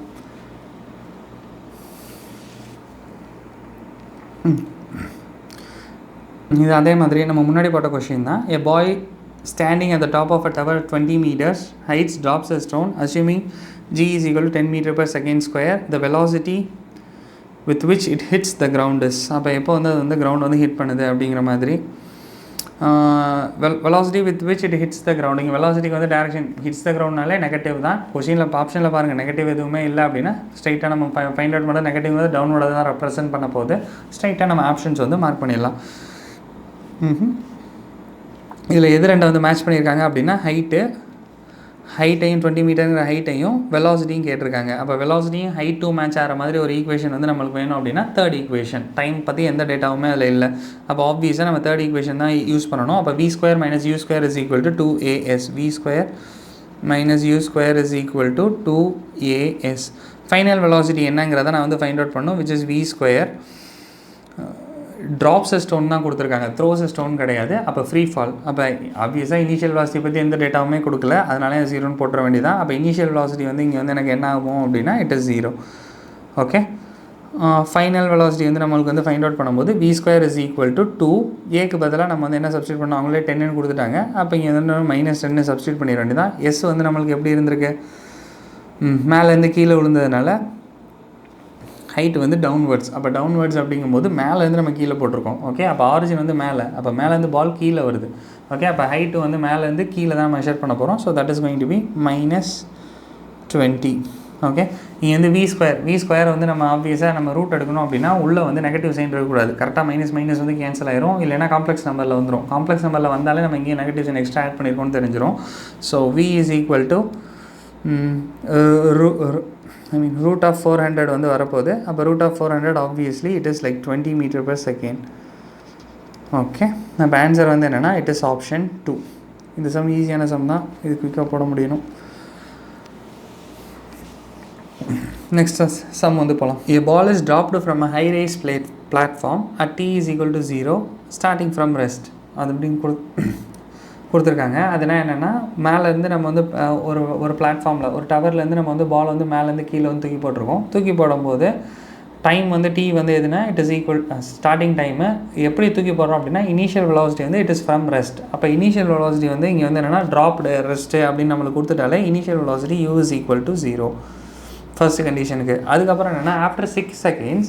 இது அதே மாதிரி நம்ம முன்னாடி போட்ட கொஷின் தான். எ பாய் standing at the top of a tower 20 meters heights drops a stone assuming g is equal to 10 meter per second square. The velocity with which it hits the ground is. அப்போ எப்போ வந்து அது வந்து ground வந்து hit பண்ணுது அப்படிங்கிற மாதிரி velocity with which it hits the ground. இங்கே velocityக்கு வந்து டைரக்ஷன் ஹிட்ஸ் த கிரவுண்ட்னாலே நெகட்டிவ் தான். கொஷினில் ஆப்ஷனில் பாருங்கள் நெகட்டிவ் எதுவுமே இல்லை அப்படின்னா ஸ்ட்ரைட்டாக நம்ம ஃபைண்ட் அவுட் பண்ண நெகட்டிவ் வந்து டவுனோட தான் ரெப்ரசென்ட் பண்ண போகுது. ஸ்ட்ரைட்டாக நம்ம ஆப்ஷன்ஸ் வந்து மார்க் பண்ணிடலாம். இதில் எது ரெண்டை வந்து மேட்ச் பண்ணியிருக்காங்க அப்படின்னா ஹைட்டையும் 20 மீட்டருங்கிற ஹைட்டையும் வெலாசிட்டியும் கேட்டிருக்காங்க. அப்போ வெலாசிட்டியும் ஹைட்டும் மேட்ச் ஆகிற மாதிரி ஒரு ஈக்குவேஷன் வந்து நம்மளுக்கு வேணும் அப்படின்னா தேர்ட் ஈக்குவேஷன். டைம் பற்றி எந்த டேட்டாவுமே அதில் இல்லை. அப்போ ஆப்வியஸாக நம்ம தேர்ட் ஈக்குவேஷன் தான் யூஸ் பண்ணணும். அப்போ v² - u² is equal to 2as. v² - u² is equal to 2as. Final velocity என்னங்கிறத நான் வந்து ஃபைண்ட் அவுட் பண்ணணும். which is v². Drops stone தான் கொடுத்துருக்காங்க, த்ரோஸ் ஸ்டோன் கிடையாது. அப்போ ஃப்ரீ ஃபால். அப்போ ஆப்வியஸாக இனிஷியல் வெலாசிட்டி பற்றி எந்த டேட்டாவுமே கொடுக்கல, அதனால 0ன்னு போட்டுற வேண்டியதான். அப்போ இனிஷியல் வெலாசிட்டி வந்து இங்கே வந்து எனக்கு என்ன ஆகும் அப்படின்னா it is 0. Okay, final velocity வந்து நம்மளுக்கு வந்து ஃபைண்ட் அவுட் பண்ணும்போது v² is equal to 2. ஏக்கு பதிலாக நம்ம வந்து என்ன சப்ஸ்டியூட் பண்ணோம், அவங்களே 10ன்னு கொடுத்துட்டாங்க. அப்போ இங்கே வந்து -10 சப்ஸ்டியூட் பண்ணிட வேண்டியதான். எஸ் வந்து நம்மளுக்கு எப்படி இருந்திருக்கு, மேலேருந்து கீழே விழுந்ததுனால ஹைட் வந்து டவுன்வர்ட்ஸ். அப்போ டவுன்வர்ட்ஸ் அப்படிங்கும்போது மேலேருந்து நம்ம கீழே போட்டிருக்கோம். ஓகே, அப்போ ஆரிஜின் வந்து மேலே, அப்போ மேலேருந்து பால் கீழே வருது. ஓகே, அப்போ ஹைட்டு வந்து மேலேருந்து கீழே தான் மெஷர் பண்ண போகிறோம். So that is going to be -20. Okay, இங்கே வந்து v² வந்து நம்ம ஆப்வியஸாக நம்ம ரூட் எடுக்கணும் அப்படின்னா உள்ளே வந்து நெகட்டிவ் சைன் இருக்கக்கூடாது. கரெக்டாக மைனஸ் வந்து கேன்சல் ஆயிரும், இல்லைனா காம்ப்ளெக்ஸ் நம்பரில் வந்துடும். காம்ப்ளெக்ஸ் நம்பரில் வந்தாலே நம்ம இங்கே நெகட்டிவ் சைன் எக்ஸ்ட்ரா ஆட் பண்ணியிருக்கோம்னு தெரிஞ்சிடும். So v is equal to root of 400 வந்து வரப்போகுது. அப்போ root of 400 obviously it is like 20 meter per second. Okay, நம்ம ஆன்சர் வந்து என்னென்னா இட் இஸ் ஆப்ஷன் 2. இந்த சம் ஈஸியான சம் தான், இது குயிக்காக போட முடியணும். நெக்ஸ்ட் சம் வந்து போகலாம். A ball is dropped from a high raised platform at t is equal to 0 starting from rest. அது அப்படின்னு கொடுத்துருக்காங்க. அதனால் என்னென்னா மேலேருந்து நம்ம வந்து ஒரு பிளாட்ஃபார்மில் ஒரு டவர்லேருந்து நம்ம வந்து பால் வந்து மேலேருந்து கீழே வந்து தூக்கி போட்டிருக்கோம். தூக்கி போடும்போது டைம் வந்து t வந்து எதுனா it is equal starting time எப்படி தூக்கி போடுறோம் அப்படின்னா இனிஷியல் வெலாசிட்டி வந்து இட் இஸ் ஃப்ரம் ரெஸ்ட். அப்போ இனிஷியல் வெலாசிட்டி வந்து இங்கே வந்து என்னென்னா ட்ராப்டு ரெஸ்ட்டு அப்படின்னு நம்மளுக்கு கொடுத்துட்டாலே initial velocity u is equal to 0 first கண்டிஷனுக்கு. அதுக்கப்புறம் என்னென்னா after 6 seconds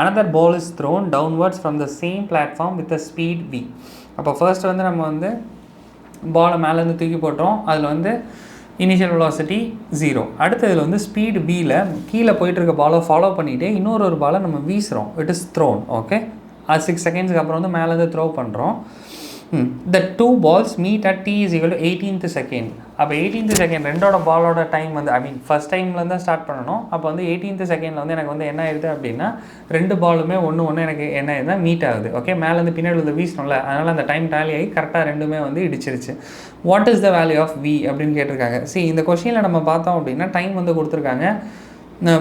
another ball is thrown downwards from the same platform with a speed v. அப்போ ஃபர்ஸ்ட் வந்து நம்ம வந்து பாலை மேலேருந்து தூக்கி போட்டோம், அதில் வந்து இனிஷியல் வெலாசிட்டி 0. அடுத்ததில் வந்து ஸ்பீடு பியில் கீழே போயிட்டுருக்க பாலை ஃபாலோ பண்ணிவிட்டு இன்னொரு பாலை நம்ம வீசுகிறோம், இட் இஸ் த்ரோன். ஓகே, அது 6 செகண்ட்ஸ்க்கு அப்புறம் வந்து மேலேருந்து த்ரோ பண்ணுறோம். The two balls meet at t is equal to 18th second. அப்போ 18th செகண்ட் ரெண்டோட பாலோட டைம் வந்து ஃபர்ஸ்ட் டைம்லேருந்து தான் ஸ்டார்ட் பண்ணணும். அப்போ வந்து 18th செகண்டில் வந்து எனக்கு வந்து என்ன ஆயிடுது அப்படின்னா ரெண்டு பாலுமே ஒன்று எனக்கு என்ன ஆகுதுன்னா மீட் ஆகுது. ஓகே, மேலேருந்து பின்னாடி உள்ள வீசணும்ல, அதனால் அந்த டைம் டேலி ஆகி கரெக்டாக ரெண்டுமே வந்து இடிச்சிருச்சு. What is the value of v அப்படின்னு கேட்டிருக்காங்க. இந்த கொஷினில் நம்ம பார்த்தோம் அப்படின்னா டைம் வந்து கொடுத்துருக்காங்க,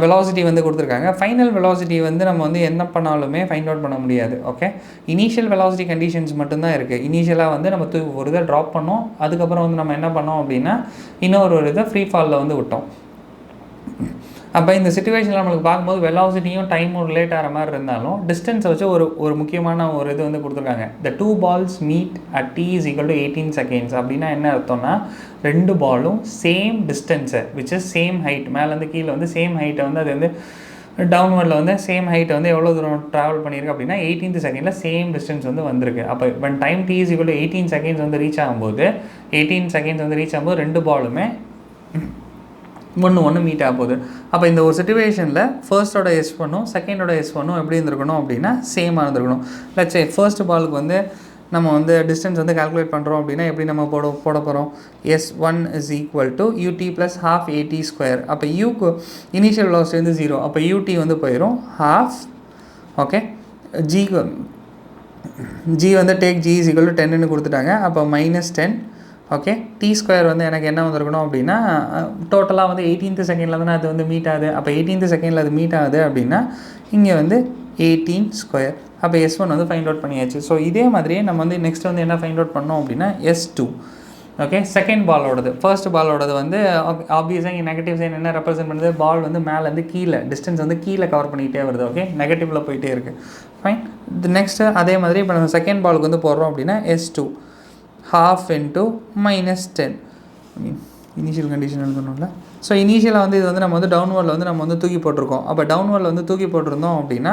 வெலாசிட்டி வந்து கொடுத்துருக்காங்க. ஃபைனல் வெலாசிட்டி வந்து நம்ம வந்து என்ன பண்ணாலுமே ஃபைண்ட் அவுட் பண்ண முடியாது. ஓகே, இனிஷியல் வெலாசிட்டி கண்டிஷன்ஸ் மட்டும்தான் இருக்குது. இனிஷியலாக வந்து நம்ம ஒரு இதை ட்ராப் பண்ணோம், அதுக்கப்புறம் வந்து நம்ம என்ன பண்ணோம் அப்படின்னா இன்னொரு இதை ஃப்ரீ ஃபாலில் வந்து விட்டோம். அப்போ இந்த சிச்சுவேஷனில் நம்மளுக்கு பார்க்கும்போது வெலாசிட்டியும் டைமும் ரிலேட் ஆகிற மாதிரி இருந்தாலும் டிஸ்டன்ஸை வச்சு ஒரு முக்கியமான ஒரு இது வந்து கொடுத்துருக்காங்க. The two balls meet at t is equal to 18 seconds. அப்படின்னா என்ன அர்த்தம்னா ரெண்டு பாலும் சேம் டிஸ்டன்ஸை விச் இஸ் சேம் ஹைட், மேலேருந்து கீழே வந்து சேம் ஹைட்டை வந்து அது வந்து டவுன்வர்டில் வந்து சேம் ஹைட்டை வந்து எவ்வளோ தூரம் ட்ராவல் பண்ணியிருக்கு அப்படின்னா 18th செகண்டில் சேம் டிஸ்டன்ஸ் வந்து வந்திருக்கு. அப்போ when time t is equal to 18 seconds வந்து ரீச் ஆகும்போது 18 seconds வந்து ரீச் ஆகும்போது ரெண்டு பாலுமே ஒன்று மீட் ஆக போகுது. அப்போ இந்த ஒரு சிச்சுவேஷனில் ஃபர்ஸ்டோட S1ம் செகண்டோட S1ம் எப்படி இருந்திருக்கணும் அப்படின்னா சேமாக இருந்திருக்கணும். லட்சே ஃபர்ஸ்ட் பாலுக்கு வந்து நம்ம வந்து டிஸ்டன்ஸ் வந்து கால்குலேட் பண்ணுறோம் அப்படின்னா எப்படி நம்ம போட போகிறோம், S1 is equal to ut plus half at square. அப்போ யூக்கு இனிஷியல் வெலாசிட்டி வந்து 0, அப்போ ut வந்து போயிடும் half. ஓகே, g வந்து take g is equal to 10ன்னு கொடுத்துட்டாங்க. அப்போ -10. ஓகே, t ஸ்கொயர் வந்து எனக்கு என்ன வந்திருக்கணும் அப்படின்னா டோட்டலாக வந்து 18th செகண்டில் தானே அது வந்து மீட் ஆகுது. அப்போ 18th செகண்டில் அது மீட் ஆகுது அப்படின்னா இங்கே வந்து 18 ஸ்கொயர். அப்போ S1 வந்து ஃபைண்ட் அவுட் பண்ணியாச்சு. ஸோ இதே மாதிரியே நம்ம வந்து நெக்ஸ்ட் வந்து என்ன ஃபைண்ட் அவுட் பண்ணோம் அப்படின்னா S2. ஓகே, செகண்ட் பாலோடது ஃபர்ஸ்ட் பாலோடது வந்து ஆப்வியஸாக இங்கே நெகட்டிவ் சைன் என்ன ரெப்ரசென்ட் பண்ணுது, பால் வந்து மேலேருந்து கீழே டிஸ்டன்ஸ் வந்து கீழே கவர் பண்ணிகிட்டே வருது. ஓகே, நெகட்டிவில் போயிட்டே இருக்குது. ஃபைன், நெக்ஸ்ட்டு அதே மாதிரி இப்போ நம்ம செகண்ட் பாலுக்கு வந்து போடுறோம் அப்படின்னா S2 half into -10. Initial condition எழுதணும்ல. ஸோ இனிஷியலாக வந்து இது வந்து நம்ம வந்து டவுன்வர்டில் வந்து நம்ம வந்து தூக்கி போட்டிருக்கோம். அப்போ டவுன்வர்டில் வந்து தூக்கி போட்டிருந்தோம் அப்படின்னா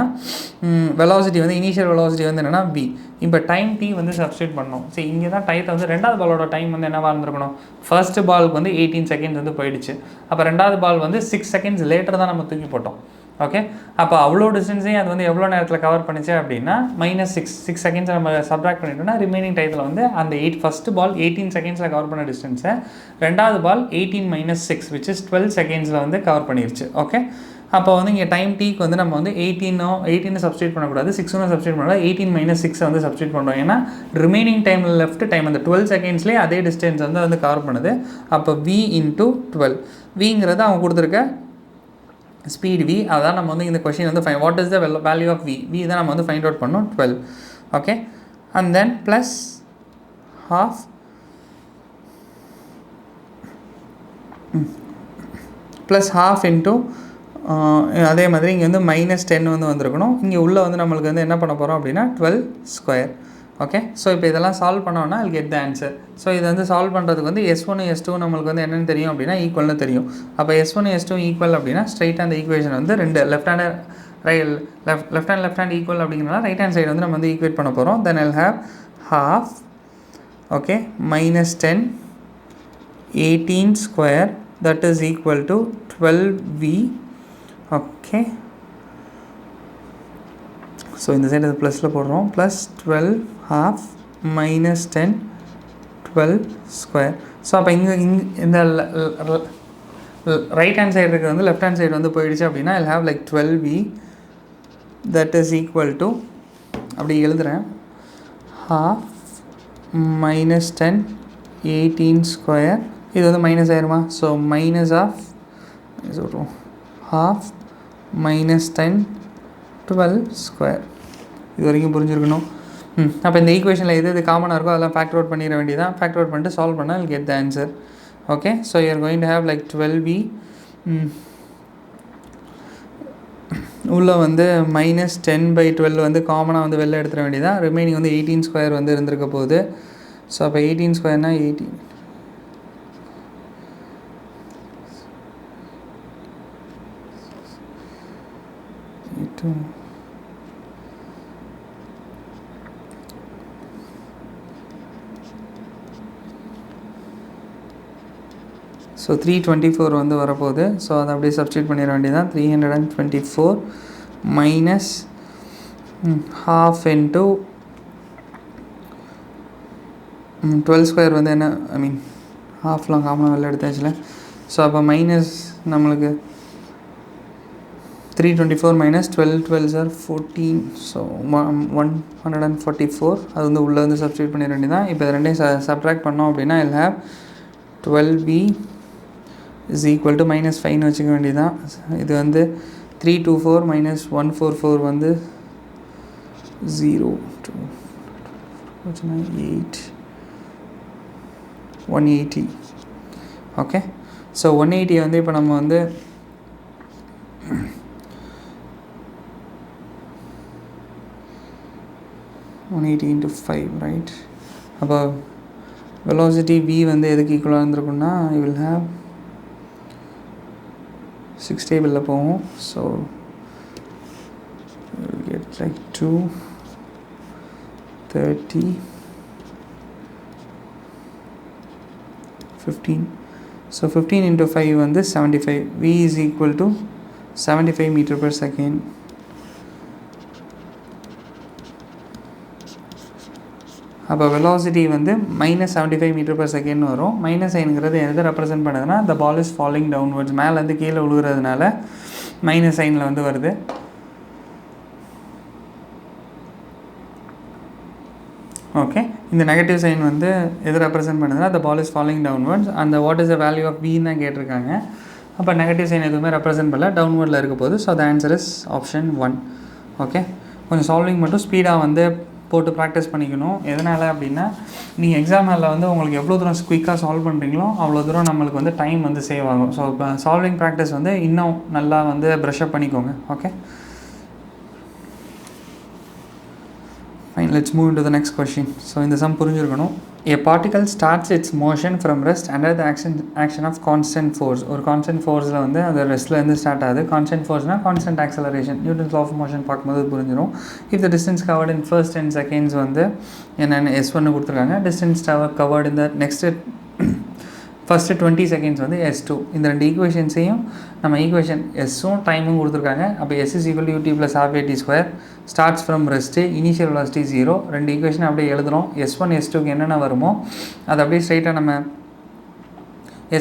வெலாசிட்டி வந்து இனிஷியல் வெலாசிட்டி வந்து என்னென்னா v. இப்போ டைம் t வந்து சப்ஸ்டியூட் பண்ணணும். சரி, இங்கே தான் டைத்தை வந்து ரெண்டாவது பாலோட டைம் வந்து என்னவாக இருந்திருக்கணும், ஃபர்ஸ்ட் பாலுக்கு வந்து 18 seconds வந்து போயிடுச்சு. அப்போ ரெண்டாவது பால் வந்து 6 seconds லேட்டர் தான் நம்ம தூக்கி போட்டோம். ஓகே, அப்போ அவ்வளோ டிஸ்டன்ஸையும் அது வந்து எவ்வளோ நேரத்தில் கவர் பண்ணிச்சு அப்படின்னா -6 seconds நம்ம சப்ராக்ட் பண்ணிட்டோம்னா ரிமைனிங் டைத்தில் வந்து அந்த ஃபஸ்ட்டு பால் 18 secondsல கவர் பண்ண டிஸ்டன்ஸை ரெண்டாவது பால் 18 - 6 which is 12 secondsல வந்து கவர் பண்ணிருச்சு. ஓகே, அப்போ வந்து இங்கே டைம் டீக்கு வந்து நம்ம வந்து 18 சப்ஸ்டியூட் பண்ணக்கூடாது, 6 சப்ஸ்டியூட் பண்ணக்கூடாது, 18 - 6 வந்து சப்ஸ்டியூட் பண்ணுறோம். ஏன்னா ரிமைனிங் டைமில் லெஃப்ட் டைம் அந்த 12 secondsலேயே அதே டிஸ்டன்ஸ் வந்து கவர் பண்ணுது. அப்போ v × 12 விங்கிறது அவங்க கொடுத்துருக்க ஸ்பீட் v. அதான் நம்ம வந்து இந்த கொஷின் வந்து what is the value of v தான் நம்ம வந்து ஃபைண்ட் அவுட் பண்ணோம் 12. Okay, and then plus half into அதே மாதிரி இங்கே வந்து -10 வந்து வந்திருக்கணும். இங்கே உள்ளே வந்து நம்மளுக்கு வந்து என்ன பண்ண போகிறோம் அப்படின்னா 12 ஸ்கொயர். ஓகே, ஸோ இப்போ இதெல்லாம் சால்வ் பண்ணோன்னா I'll get the answer. So இது வந்து சால்வ் பண்ணுறதுக்கு வந்து S1 S2 நம்மளுக்கு வந்து என்னென்னு தெரியும் அப்படின்னா ஈக்குவல்னு தெரியும். அப்போ S1 S2 ஈக்குவல் அப்படின்னா ஸ்ட்ரைட்டாக அந்த ஈக்குவேஷன் வந்து ரெண்டு லெஃப்ட் ஹேண்ட் ஈக்குவல் அப்படிங்கிறனால ரைட் ஹேண்ட் சைடு வந்து நம்ம வந்து ஈக்குவேட் பண்ண போகிறோம். தென் I'll have half, okay, -10 18 square that is equal to 12v. Okay, so இந்த சைடு அது ப்ளஸில் போடுறோம். Plus 12 half -10 12 square. ஸோ அப்போ இந்த ரைட் ஹேண்ட் சைடு இருக்கிறது வந்து லெஃப்ட் ஹேண்ட் சைடு வந்து போயிடுச்சு அப்படின்னா I'll have like 12v that is equal to, அப்படி எழுதுகிறேன், half -10 18 ஸ்கொயர். இது வந்து மைனஸ் ஆயிருமா, so minus of half -10 12 square. இது வரைக்கும் புரிஞ்சுருக்கணும். அப்போ இந்த ஈக்குவேஷனில் எது காமனாக இருக்கோ அதெல்லாம் ஃபேக்டர் அவுட் பண்ணிட வேண்டியதான். ஃபேக்டர் அவுட் பண்ணிட்டு சால்வ் பண்ணால் I'll get the answer. Okay, so you are going to have like 12v உள்ளே வந்து -10/12 வந்து காமனாக வந்து வெளில எடுத்துட வேண்டியதான். ரிமைனிங் வந்து 18 ஸ்கொயர் வந்து இருந்திருக்க போகுது. ஸோ அப்போ 18 ஸ்கொயர்னா 18 ஸோ 324 வந்து வரப்போகுது. ஸோ அதை அப்படியே சப்ஸ்டியூட் பண்ணிட வேண்டியதான். 324 minus half into 12 ஸ்கொயர் வந்து என்ன ஐ மீன் ஹாஃப்லாம் காமனாக வெளில எடுத்தாச்சுல. ஸோ அப்போ மைனஸ் நம்மளுக்கு 324 minus 12 12s are 14, so 144. அது வந்து உள்ளே வந்து சப்ஸ்டியூட் பண்ணிட வேண்டியதான். இப்போ ரெண்டையும் சப்ட்ராக்ட் பண்ணோம் அப்படின்னா I'll have 12b is equal to minus 5ன்னு வச்சுக்க வேண்டியதான். இது வந்து 324 minus 144 வந்து 0 8 180. ஓகே, ஸோ 180 வந்து இப்போ நம்ம வந்து 180 into 5, right? அப்போ velocity v வந்து எதுக்கு ஈக்குவலாக இருந்திருக்குன்னா you will have 6 டேபிளில் போகும். So you will get like 2 30 15. So 15 into 5 வந்து 75. v is equal to 75 meter per second. அப்போ வெலாசிட்டி வந்து -75 மீட்டர் பர் செகண்ட்னு வரும். மைனஸ் சைனுங்கிறது எதை ரெப்ரசென்ட் பண்ணுதுன்னா the ball is falling downwards, மேலேருந்து கீழே விழுகிறதுனால மைனஸ் சைனில் வந்து வருது. ஓகே, இந்த நெகட்டிவ் சைன் வந்து எதை ரெப்ரசென்ட் பண்ணுதுன்னா the ball is falling downwards. அந்த what is the value of வின்னு தான் கேட்டிருக்காங்க. அப்போ நெகட்டிவ் சைன் எதுவுமே ரெப்ரசென்ட் பண்ணல, டவுன்வர்டில் இருக்க போகுது. So the answer is option 1. Okay, கொஞ்சம் சால்விங் மட்டும் ஸ்பீடாக வந்து போட்டு ப்ராக்டிஸ் பண்ணிக்கணும். எதனால் அப்படின்னா நீங்கள் எக்ஸாம் ஹாலில் வந்து உங்களுக்கு எவ்வளோ தூரம் குயிக்காக சால்வ் பண்ணுறீங்களோ அவ்வளோ தூரம் நம்மளுக்கு வந்து டைம் வந்து சேவ் ஆகும். ஸோ இப்போ சால்விங் ப்ராக்டிஸ் வந்து இன்னும் நல்லா வந்து ப்ரஷ்அப் பண்ணிக்கோங்க. Okay, fine, let's move into the next question. So இந்த sum புரிஞ்சிருக்கணும். A particle starts its motion from rest under the action of constant force. ஒரு constant forceல வந்து அந்த ரெஸ்ட்லேருந்து ஸ்டார்ட் ஆகுது. constant forceனா constant acceleration. Newton's law of motion பார்க்கும்போது புரிஞ்சிடும். If the distance covered in first 10 seconds வந்து என்னென்ன S1 கொடுத்துருக்காங்க, distance covered in the next first 20 seconds வந்து S2. இந்த ரெண்டு ஈக்குவேஷன்ஸையும் நம்ம ஈக்குவேஷன் எஸ்ஸும் டைமும் கொடுத்துருக்காங்க. அப்போ S is equal to ut plus half at square starts from rest, initial velocity 0. ரெண்டு ஈக்குவேஷன் அப்படியே எழுதுகிறோம். S1 S2க்கு என்னென்ன வருமோ அது அப்படியே ஸ்ட்ரைட்டாக நம்ம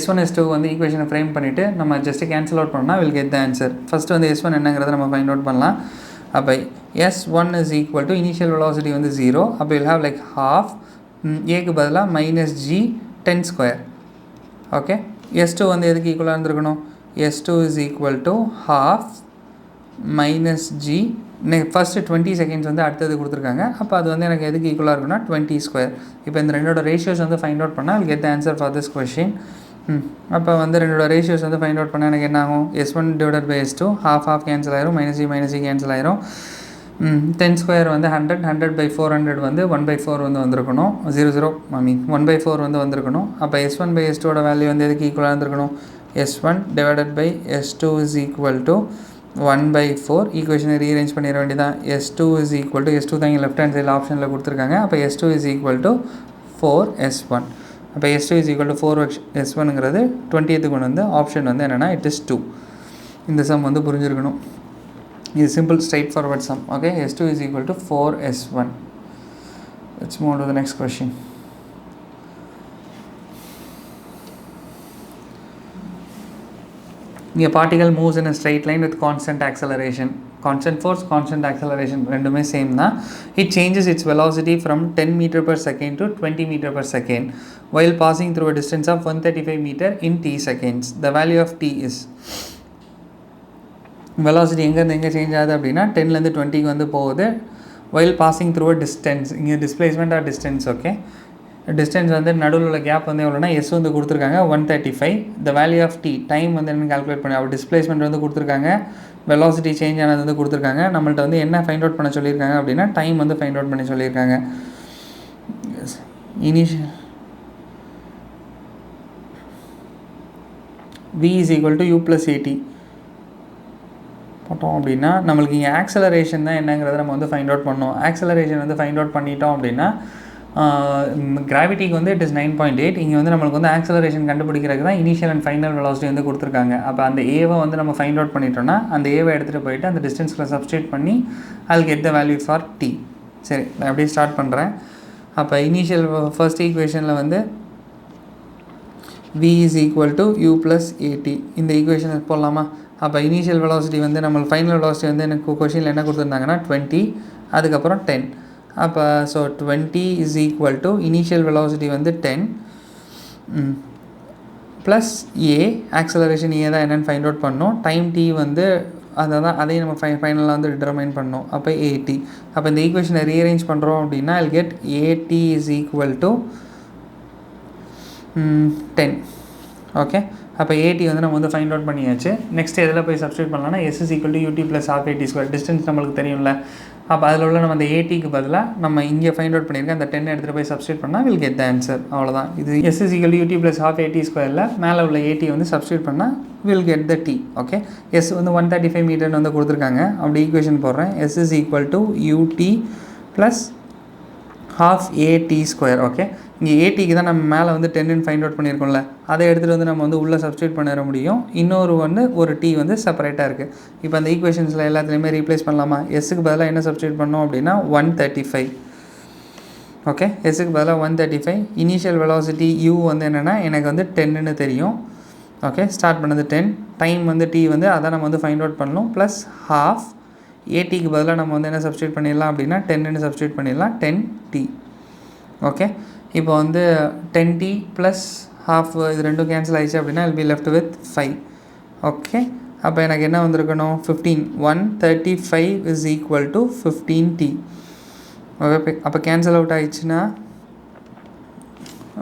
S1 S2 வந்து ஈக்குவேஷனை ஃப்ரேம் பண்ணிவிட்டு நம்ம ஜஸ்ட்டு கேன்சல் அவுட் பண்ணால் will get the answer. First வந்து S1 என்னங்கிறத நம்ம ஃபைண்ட் அவுட் பண்ணலாம். அப்போ S1 is equal to initial velocity வந்து 0. அப்போ வில் ஹாவ் லைக் half ஏக்கு பதிலாக -g 10 ஸ்கொயர். ஓகே, S2 வந்து எதுக்கு ஈக்குவலாக இருந்திருக்கணும்? S2 is equal to half -g first 20 seconds வந்து அடுத்தது கொடுத்துருக்காங்க. அப்போ அது வந்து எனக்கு எதுக்கு ஈக்குவலாக இருக்குன்னா 20 ஸ்கொயர். இப்போ இந்த ரெண்டோட ரேஷியோஸ் வந்து ஃபைண்ட் அவுட் பண்ணால் will get the answer for this question. அப்போ வந்து ரெண்டோட ரேஷியோஸ் வந்து ஃபைண்ட் அவுட் பண்ணால் எனக்கு என்ன ஆகும்? S1 divided by S2 half cancel ஆயிரும், -g கேன்சல் ஆயிரும். 10 ஸ்கொயர் வந்து 100, 100/400 வந்து 1/4 வந்து வந்திருக்கணும். 1/4 வந்து வந்திருக்கணும். அப்போ S1 by S2ஓட வேல்யூ வந்து எதுக்கு ஈக்குவலாக இருந்திருக்கணும்? S1 divided by S2 is equal to 1/4. ஈக்குவேஷனை ரீஅரேஞ்ச் பண்ணிட வேண்டியதான். S2 is equal to S2 தான் இங்கே லெஃப்ட் ஹேண்ட் சைடில் ஆப்ஷனில் கொடுத்துருக்காங்க. அப்போ S2 is equal to 4S1. அப்போ S2 is equal to 4S1ங்கிறது 20th கொண்டு வந்து ஆப்ஷன் வந்து என்னென்னா it is 2. இந்த சம் வந்து புரிஞ்சிருக்கணும். இது simple straightforward sum. Okay, S2 is equal to 4S1. Let's move on to the next question. A particle moves in a straight line with constant acceleration. Constant force, constant acceleration ரெண்டுமே same தான். It changes its velocity from 10 meter per second to 20 meter per second while passing through a distance of 135 meter in t seconds. The value of t is velocity எங்கேருந்து எங்கே change ஆகுது அப்படின்னா 10லேருந்து 20க்கு வந்து போகுது. While passing through a distance, இங்கே displacement or distance. Okay, distance வந்து நடுவில் உள்ள கேப் வந்து எவ்வளோனா S வந்து கொடுத்துருக்காங்க 135. The value of T time வந்து என்னென்னு கால்குலேட் பண்ணி அவர் டிஸ்பிளேஸ்மெண்ட் வந்து கொடுத்துருக்காங்க, வெலாசிட்டி சேஞ்ச் ஆனது வந்து கொடுத்துருக்காங்க. நம்மள்ட்ட வந்து என்ன ஃபைண்ட் அவுட் பண்ண சொல்லியிருக்காங்க அப்படின்னா டைம் வந்து ஃபைண்ட் அவுட் பண்ணி சொல்லியிருக்காங்க. Initial v is equal to u plus at போட்டோம் அப்படின்னா நம்மளுக்கு இங்கே ஆக்சலரேஷன் தான் என்னங்கிறத நம்ம வந்து ஃபைண்ட் அவுட் பண்ணோம். ஆக்சலரேஷன் வந்து ஃபைண்ட் அவுட் பண்ணிட்டோம் அப்படின்னா கிராவிட்டிக்கு வந்து இட் இஸ் 9.8. இங்கே வந்து நம்மளுக்கு வந்து ஆக்சலரேஷன் கண்டுபிடிக்கிறதுக்கு தான் இனிஷியல் அண்ட் ஃபைனல் வெலாசிட்டி வந்து கொடுத்துருக்காங்க. அப்போ அந்த ஏவை வந்து நம்ம ஃபைண்ட் அவுட் பண்ணிட்டோம்னா அந்த ஏவை எடுத்துகிட்டு போயிட்டு அந்த டிஸ்டன்ஸில் சப்ஸ்டியூட் பண்ணி I'll get the value for t. சரி, நான் அப்படியே ஸ்டார்ட் பண்ணுறேன். அப்போ இனிஷியல் ஃபர்ஸ்ட் ஈக்குவேஷனில் வந்து v is equal to u plus at இந்த ஈக்குவேஷன் போடலாமா? அப்போ இனிஷியல் வெலாசிட்டி வந்து நம்ம ஃபைனல் வெலாசிட்டி வந்து எனக்கு கொஷினில் என்ன கொடுத்துருந்தாங்கன்னா 20, அதுக்கப்புறம் 10. அப்போ so 20 is equal to initial velocity வந்து 10 ப்ளஸ் ஏ ஆக்சலரேஷன் ஏ தான் என்னென்னு ஃபைண்ட் அவுட் பண்ணோம். டைம் டி வந்து அதையும் நம்ம ஃபைனலாக வந்து டிட்டர்மைன் பண்ணோம். அப்போ ஏடி. அப்போ இந்த ஈக்குவேஷனை ரீஅரேஞ்ச் பண்ணுறோம் அப்படின்னா I'll get AT is equal to 10. Okay, அப்போ ஏடி வந்து நம்ம வந்து ஃபைண்ட் அவுட் பண்ணியாச்சு. நெக்ஸ்ட் எதில் போய் சப்ஸ்டியூட் பண்ணலாம்னா S is equal to UT plus half AT square. Distance நம்மளுக்கு தெரியும்ல. அப்போ அதில் உள்ள நம்ம அந்த ஏடிக்கு பதிலாக நம்ம இங்கே ஃபைண்ட் அவுட் பண்ணியிருக்கேன் அந்த 10 எடுத்துகிட்டு போய் சப்ஸ்டியூட் பண்ணால் வில் கெட் த ஆன்சர். அவ்வளோதான். இது S is equal to UT plus half AT ஸ்கொயரில் மேலே உள்ள ஏடி வந்து சப்ஸ்டியூட் பண்ணால் will get the T. Okay, S வந்து 135 மீட்டர்னு வந்து கொடுத்துருக்காங்க. அப்படி ஈக்குவேஷன் போடுறேன். S is equal to UT plus half AT square. Okay, இங்கே ஏடிக்கு தான் நம்ம மேலே வந்து 10 ஃபைண்ட் அவுட் பண்ணியிருக்கோம்ல, அதை எடுத்துகிட்டு வந்து நம்ம வந்து உள்ளே சப்ஸ்டியூட் பண்ணிட முடியும். இன்னொரு ஒரு T வந்து செப்பரேட்டாக இருக்குது. இப்போ அந்த ஈக்குவேஷன்ஸில் எல்லாத்துலேயுமே ரீப்ளேஸ் பண்ணலாமா? எஸ்ஸுக்கு பதிலாக என்ன சப்ஸ்டியூட் பண்ணோம் அப்படின்னா 135. ஓகே, எஸ்ஸுக்கு பதிலாக 135. இனிஷியல் வெலாசிட்டி u வந்து என்னென்னா எனக்கு வந்து 10ன்னு தெரியும். ஓகே, ஸ்டார்ட் பண்ணது 10. டைம் வந்து T வந்து அதை நம்ம வந்து ஃபைண்ட் அவுட் பண்ணணும். ப்ளஸ் ஹாஃப் ஏடிக்கு பதிலாக நம்ம வந்து என்ன சப்ஸ்டியூட் பண்ணிடலாம் அப்படின்னா 10ன்னு சப்ஸ்டியூட் பண்ணிடலாம். 10T. ஓகே, இப்போ வந்து 10T ப்ளஸ் ஹாஃப் இது ரெண்டும் கேன்சல் ஆகிடுச்சு அப்படின்னா I'll be left with 5. Okay, அப்போ எனக்கு என்ன வந்திருக்கணும்? 15. 135 is equal to 15T. Okay, அப்போ கேன்சல் அவுட் ஆகிடுச்சுன்னா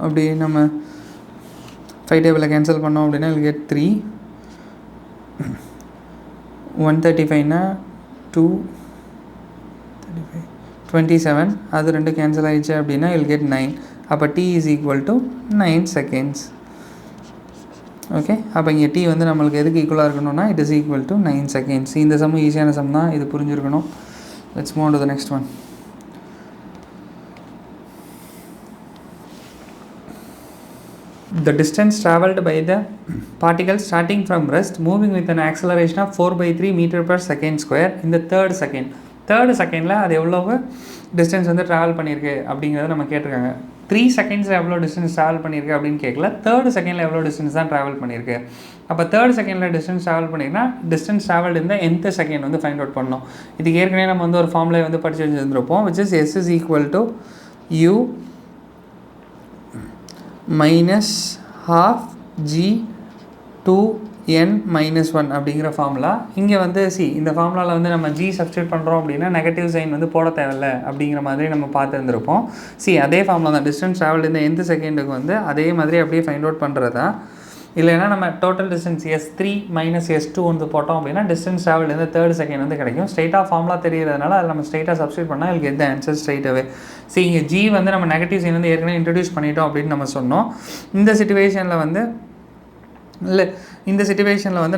அப்படி நம்ம 5 டேபிளில் கேன்சல் பண்ணோம் அப்படின்னா I'll get 3. 135னா 2 35 27. அது ரெண்டு கேன்சல் ஆகிடுச்சு அப்படின்னா I'll get 9. அப்போ T is equal to 9 seconds. Okay, அப்போ இங்கே T வந்து நம்மளுக்கு எதுக்கு ஈக்குவலாக இருக்கணும்னா it is equal to 9 seconds. இந்த சம் ஈஸியான சம் தான், இது புரிஞ்சிருக்கணும். Let's move on to the next one. The distance travelled by the particle starting from rest moving with an acceleration of 4/3 meter per second square in the third செகண்டில் அது எவ்வளோ distance வந்து travel பண்ணியிருக்கு அப்படிங்கிறத நம்ம கேட்டிருக்காங்க. 3 செகண்ட்ஸில் எவ்வளோ டிஸ்டன்ஸ் ட்ராவல் பண்ணியிருக்கு அப்படின்னு கேட்கல. தேர்ட் செகண்டில் எவ்வளோ டிஸ்டன்ஸ் தான் ட்ராவல் பண்ணியிருக்கு. அப்போ தேர்ட் செகண்டில் டிஸ்டன்ஸ் ட்ராவல் பண்ணியிருந்தா டிஸ்டன்ஸ் ட்ராவல் இந்த nth செகண்ட் வந்து ஃபைண்ட் அவுட் பண்ணோம். இதுக்கு ஏற்கனவே நம்ம வந்து ஒரு ஃபார்முலா வந்து படித்து வச்சுருந்துருப்போம், which is S is equal to U minus half G 2n minus 1 அப்படிங்கிற ஃபார்முலா. இங்கே வந்து இந்த ஃபார்முலாவில் வந்து நம்ம G சப்ஸ்டியூட் பண்ணுறோம் அப்படின்னா நெகட்டிவ் சைன் வந்து போட தேவையில்லை அப்படிங்கிற மாதிரி நம்ம பார்த்துருந்துருப்போம். அதே ஃபார்முலா தான். டிஸ்டன்ஸ் ட்ராவல் இந்த nth செகண்டுக்கு வந்து அதே மாதிரி அப்படியே ஃபைண்ட் அவுட் பண்ணுறதா. இல்லைன்னா நம்ம total distance S3 minus S2 வந்து போட்டோம் அப்படின்னா டிஸ்டன்ஸ் ட்ராவல் இந்த தேர்ட் செகண்ட் வந்து கிடைக்கும். ஸ்ட்ரைட்டாக ஃபார்முலா தெரியறதுனால அதில் நம்ம ஸ்ட்ரைட்டாக சப்ஸ்டியூட் பண்ணால் அதுக்கு எந்த ஆன்சர் ஸ்ட்ரைட்டாகவே. இங்கே G வந்து நம்ம நெகட்டிவ் சைன் வந்து ஏற்கனவே இன்ட்ரடியூஸ் பண்ணிட்டோம் அப்படின்னு நம்ம சொன்னோம். இந்த சிச்சுவேஷனில் வந்து